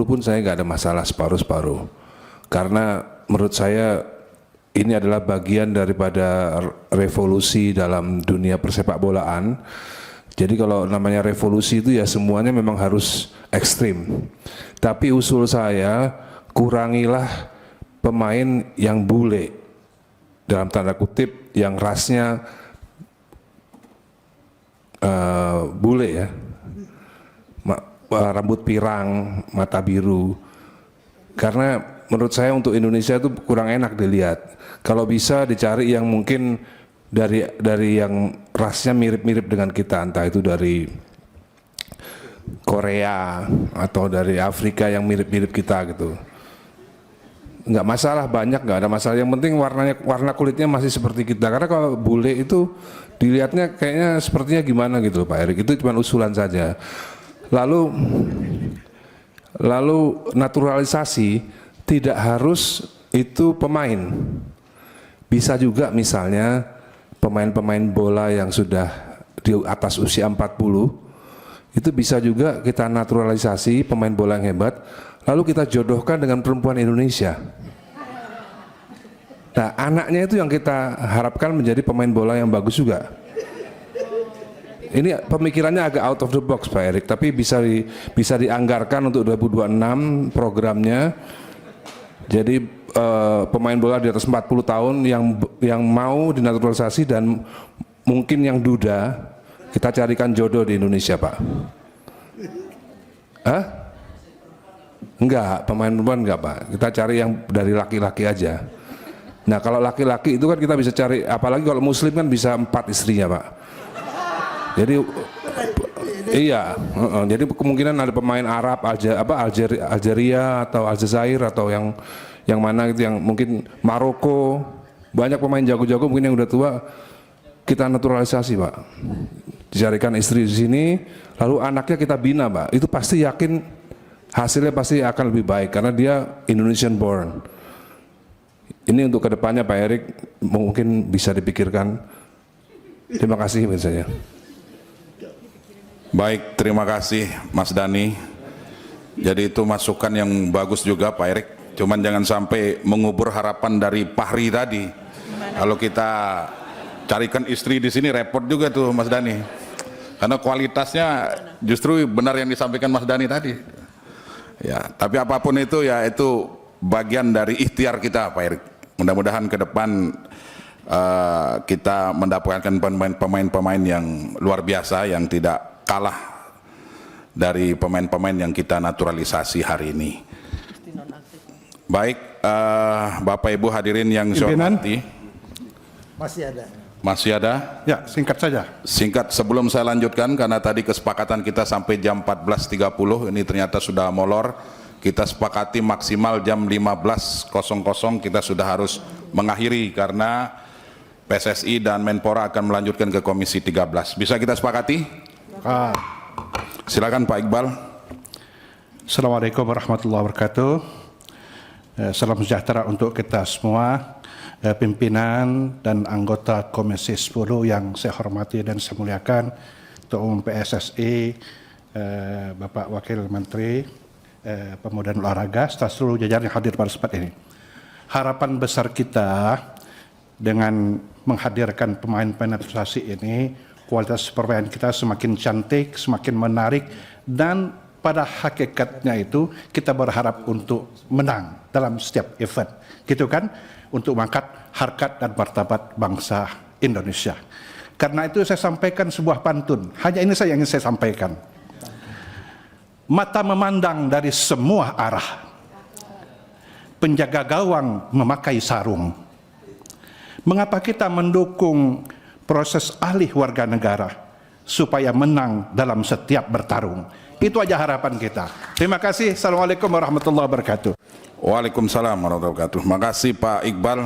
[SPEAKER 15] pun saya nggak ada masalah separuh-separuh. Karena menurut saya ini adalah bagian daripada revolusi dalam dunia persepak bolaan. Jadi kalau namanya revolusi itu ya semuanya memang harus ekstrim. Tapi usul saya, kurangilah pemain yang bule, dalam tanda kutip yang rasnya bule ya, rambut pirang, mata biru. Karena menurut saya untuk Indonesia itu kurang enak dilihat. Kalau bisa dicari yang mungkin dari yang rasnya mirip-mirip dengan kita, entah itu dari Korea atau dari Afrika yang mirip-mirip kita gitu. Nggak masalah, banyak nggak ada masalah. Yang penting warna kulitnya masih seperti kita. Karena kalau bule itu dilihatnya kayaknya sepertinya gimana gitu Pak Erik. Itu cuma usulan saja. Lalu naturalisasi tidak harus itu pemain. Bisa juga misalnya pemain-pemain bola yang sudah di atas usia 40, itu bisa juga kita naturalisasi pemain bola yang hebat, lalu kita jodohkan dengan perempuan Indonesia. Nah, anaknya itu yang kita harapkan menjadi pemain bola yang bagus juga. Ini pemikirannya agak out of the box Pak Erik, tapi bisa dianggarkan untuk 2026 programnya. Jadi pemain bola di atas 40 tahun yang mau dinaturalisasi dan mungkin yang duda, kita carikan jodoh di Indonesia Pak. Hah? Enggak, pemain perempuan enggak Pak. Kita cari yang dari laki-laki aja. Nah kalau laki-laki itu kan kita bisa cari, apalagi kalau muslim kan bisa 4 istrinya Pak. Jadi iya, jadi kemungkinan ada pemain Arab, Algeria atau Aljazair atau yang mana gitu, yang mungkin Maroko, banyak pemain jago-jago mungkin yang udah tua, kita naturalisasi Pak. Dicarikan istri di sini, lalu anaknya kita bina Pak. Itu pasti yakin hasilnya pasti akan lebih baik karena dia Indonesian born. Ini untuk kedepannya Pak Erik mungkin bisa dipikirkan. Terima kasih misalnya.
[SPEAKER 1] Baik, terima kasih Mas Dhani. Jadi itu masukan yang bagus juga Pak Erik. Cuman jangan sampai mengubur harapan dari Fahri tadi. Kalau kita carikan istri di sini repot juga tuh Mas Dhani. Karena kualitasnya justru benar yang disampaikan Mas Dhani tadi. Ya, tapi apapun itu ya itu bagian dari ikhtiar kita Pak Erik. Mudah-mudahan ke depan kita mendapatkan pemain-pemain yang luar biasa yang tidak kalah dari pemain-pemain yang kita naturalisasi hari ini. Baik, Bapak Ibu hadirin yang saya hormati.
[SPEAKER 16] Masih ada.
[SPEAKER 1] Masih ada?
[SPEAKER 16] Ya, singkat saja.
[SPEAKER 1] Singkat sebelum saya lanjutkan, karena tadi kesepakatan kita sampai jam 14.30, ini ternyata sudah molor. Kita sepakati maksimal jam 15.00 kita sudah harus mengakhiri karena PSSI dan Menpora akan melanjutkan ke Komisi 13. Bisa kita sepakati? Silakan Pak Iqbal.
[SPEAKER 16] Assalamualaikum warahmatullahi wabarakatuh. Salam sejahtera untuk kita semua, pimpinan dan anggota Komisi 10 yang saya hormati dan saya muliakan, Ketua Umum PSSI, Bapak Wakil Menteri Pemuda dan Olahraga, serta seluruh jajaran yang hadir pada tempat ini. Harapan besar kita dengan menghadirkan pemain-pemain naturalisasi ini, kualitas permainan kita semakin cantik, semakin menarik, dan pada hakikatnya itu kita berharap untuk menang dalam setiap event, gitu kan, untuk mengangkat harkat dan martabat bangsa Indonesia. Karena itu saya sampaikan sebuah pantun, hanya ini saja yang ingin saya sampaikan. Mata memandang dari semua arah, penjaga gawang memakai sarung. Mengapa kita mendukung proses alih warga negara supaya menang dalam setiap bertarung? Itu aja harapan kita. Terima kasih. Assalamualaikum warahmatullahi wabarakatuh.
[SPEAKER 1] Waalaikumsalam warahmatullahi wabarakatuh. Makasih Pak Iqbal.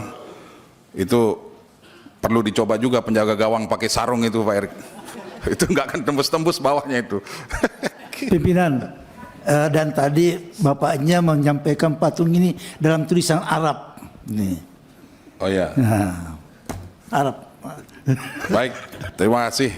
[SPEAKER 1] Itu perlu dicoba juga penjaga gawang pakai sarung itu Pak Erik. Itu nggak akan tembus-tembus bawahnya itu.
[SPEAKER 17] Pimpinan, dan tadi Bapaknya menyampaikan patung ini dalam tulisan Arab. Nih.
[SPEAKER 1] Oh ya.
[SPEAKER 17] Nah, Arab.
[SPEAKER 1] Baik, terima kasih.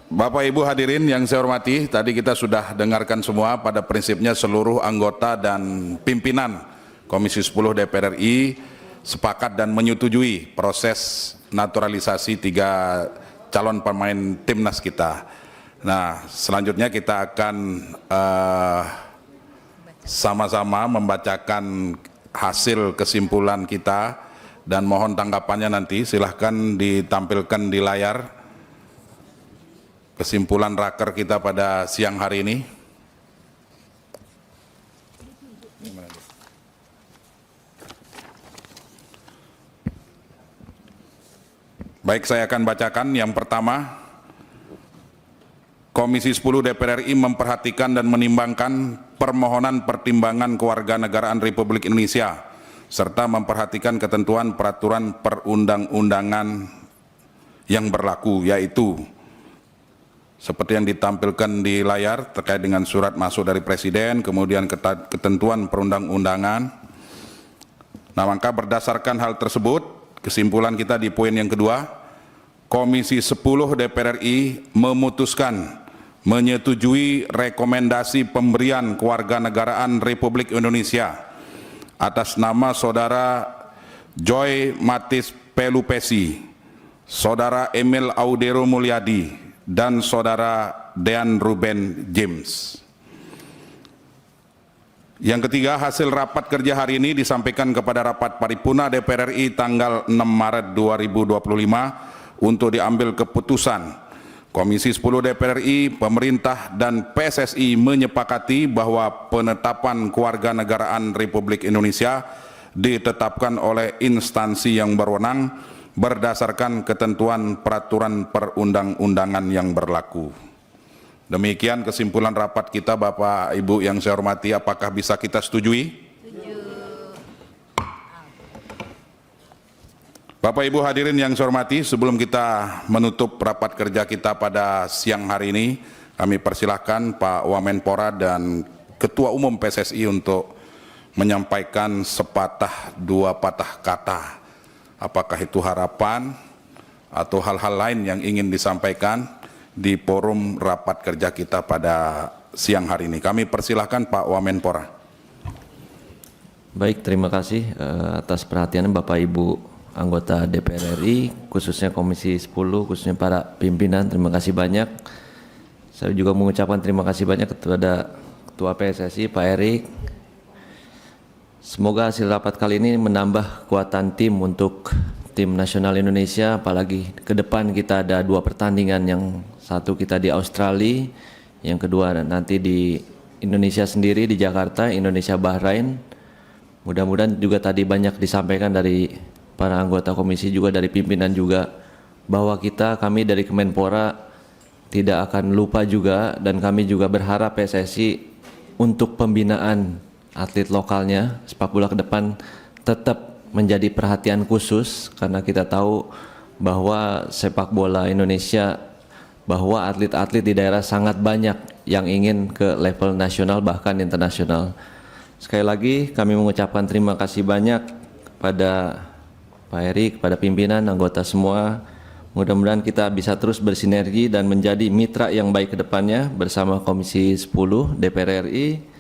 [SPEAKER 1] Bapak Ibu hadirin yang saya hormati, tadi kita sudah dengarkan semua, pada prinsipnya seluruh anggota dan pimpinan Komisi 10 DPR RI sepakat dan menyetujui proses naturalisasi 3 calon pemain timnas kita. Nah, selanjutnya kita akan sama-sama membacakan hasil kesimpulan kita dan mohon tanggapannya nanti. Silahkan ditampilkan di layar kesimpulan raker kita pada siang hari ini. Baik, saya akan bacakan. Yang pertama, Komisi 10 DPR RI memperhatikan dan menimbangkan permohonan pertimbangan kewarganegaraan Republik Indonesia serta memperhatikan ketentuan peraturan perundang-undangan yang berlaku, yaitu seperti yang ditampilkan di layar terkait dengan surat masuk dari Presiden, kemudian ketentuan perundang-undangan. Nah, maka berdasarkan hal tersebut, kesimpulan kita di poin yang kedua, Komisi 10 DPR RI memutuskan menyetujui rekomendasi pemberian kewarganegaraan Republik Indonesia atas nama Saudara Joy Matis Pelupesi, Saudara Emil Audero Mulyadi, dan Saudara Dean Ruben James. Yang ketiga, hasil rapat kerja hari ini disampaikan kepada rapat paripurna DPR RI tanggal 6 Maret 2025 untuk diambil keputusan. Komisi 10 DPR RI, pemerintah dan PSSI menyepakati bahwa penetapan kewarganegaraan Republik Indonesia ditetapkan oleh instansi yang berwenang berdasarkan ketentuan peraturan perundang-undangan yang berlaku. Demikian kesimpulan rapat kita, Bapak Ibu yang saya hormati. Apakah bisa kita setujui? Bapak Ibu hadirin yang saya hormati, sebelum kita menutup rapat kerja kita pada siang hari ini, kami persilahkan Pak Wamenpora dan Ketua Umum PSSI untuk menyampaikan sepatah dua patah kata. Apakah itu harapan atau hal-hal lain yang ingin disampaikan di forum rapat kerja kita pada siang hari ini. Kami persilahkan Pak Wamenpora.
[SPEAKER 2] Baik, terima kasih atas perhatiannya Bapak Ibu anggota DPR RI, khususnya Komisi 10, khususnya para pimpinan. Terima kasih banyak. Saya juga mengucapkan terima kasih banyak kepada Ketua PSSI Pak Erik. Semoga hasil rapat kali ini menambah kekuatan tim untuk tim nasional Indonesia, apalagi ke depan kita ada 2 pertandingan, yang satu kita di Australia, yang kedua nanti di Indonesia sendiri di Jakarta, Indonesia Bahrain. Mudah-mudahan juga tadi banyak disampaikan dari para anggota komisi, juga dari pimpinan juga, bahwa kami dari Kemenpora tidak akan lupa juga, dan kami juga berharap PSSI untuk pembinaan atlet lokalnya sepak bola ke depan tetap menjadi perhatian khusus, karena kita tahu bahwa sepak bola Indonesia, bahwa atlet-atlet di daerah sangat banyak yang ingin ke level nasional bahkan internasional. Sekali lagi kami mengucapkan terima kasih banyak kepada Pak Erik, kepada pimpinan, anggota semua. Mudah-mudahan kita bisa terus bersinergi dan menjadi mitra yang baik ke depannya bersama Komisi 10 DPR RI.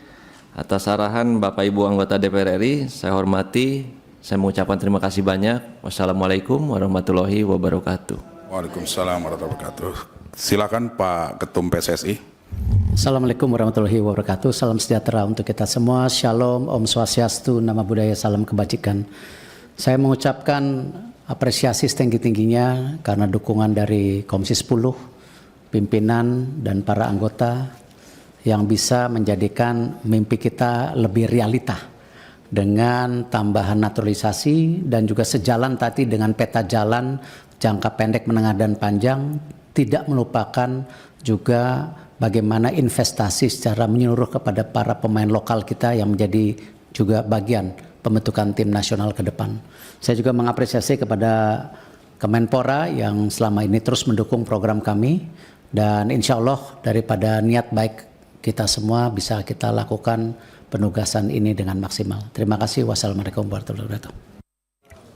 [SPEAKER 2] Atas arahan Bapak Ibu anggota DPR RI, saya hormati, saya mengucapkan terima kasih banyak. Wassalamualaikum warahmatullahi wabarakatuh.
[SPEAKER 1] Waalaikumsalam warahmatullahi wabarakatuh. Silakan Pak Ketum PSSI.
[SPEAKER 3] Assalamualaikum warahmatullahi wabarakatuh. Salam sejahtera untuk kita semua. Shalom, Om Swastiastu, Nama Budaya, Salam Kebajikan. Saya mengucapkan apresiasi setinggi-tingginya karena dukungan dari Komisi 10, pimpinan dan para anggota yang bisa menjadikan mimpi kita lebih realita dengan tambahan naturalisasi dan juga sejalan tadi dengan peta jalan jangka pendek, menengah dan panjang, tidak melupakan juga bagaimana investasi secara menyeluruh kepada para pemain lokal kita yang menjadi juga bagian pembentukan tim nasional ke depan. Saya juga mengapresiasi kepada Kemenpora yang selama ini terus mendukung program kami, dan insya Allah daripada niat baik kita semua bisa kita lakukan penugasan ini dengan maksimal. Terima kasih. Wassalamualaikum warahmatullahi wabarakatuh.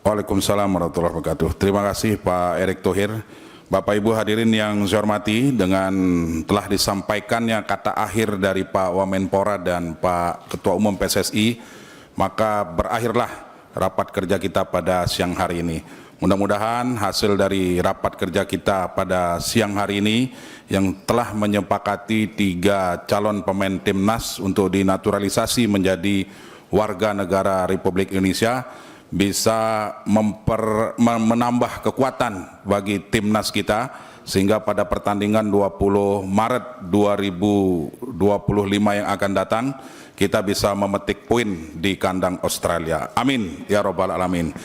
[SPEAKER 1] Waalaikumsalam warahmatullahi wabarakatuh. Terima kasih Pak Erick Thohir. Bapak Ibu hadirin yang saya hormati, dengan telah disampaikannya kata akhir dari Pak Wamenpora dan Pak Ketua Umum PSSI, maka berakhirlah rapat kerja kita pada siang hari ini. Mudah-mudahan hasil dari rapat kerja kita pada siang hari ini yang telah menyepakati 3 calon pemain timnas untuk dinaturalisasi menjadi warga negara Republik Indonesia bisa menambah kekuatan bagi timnas kita, sehingga pada pertandingan 20 Maret 2025 yang akan datang kita bisa memetik poin di kandang Australia. Amin ya robbal alamin.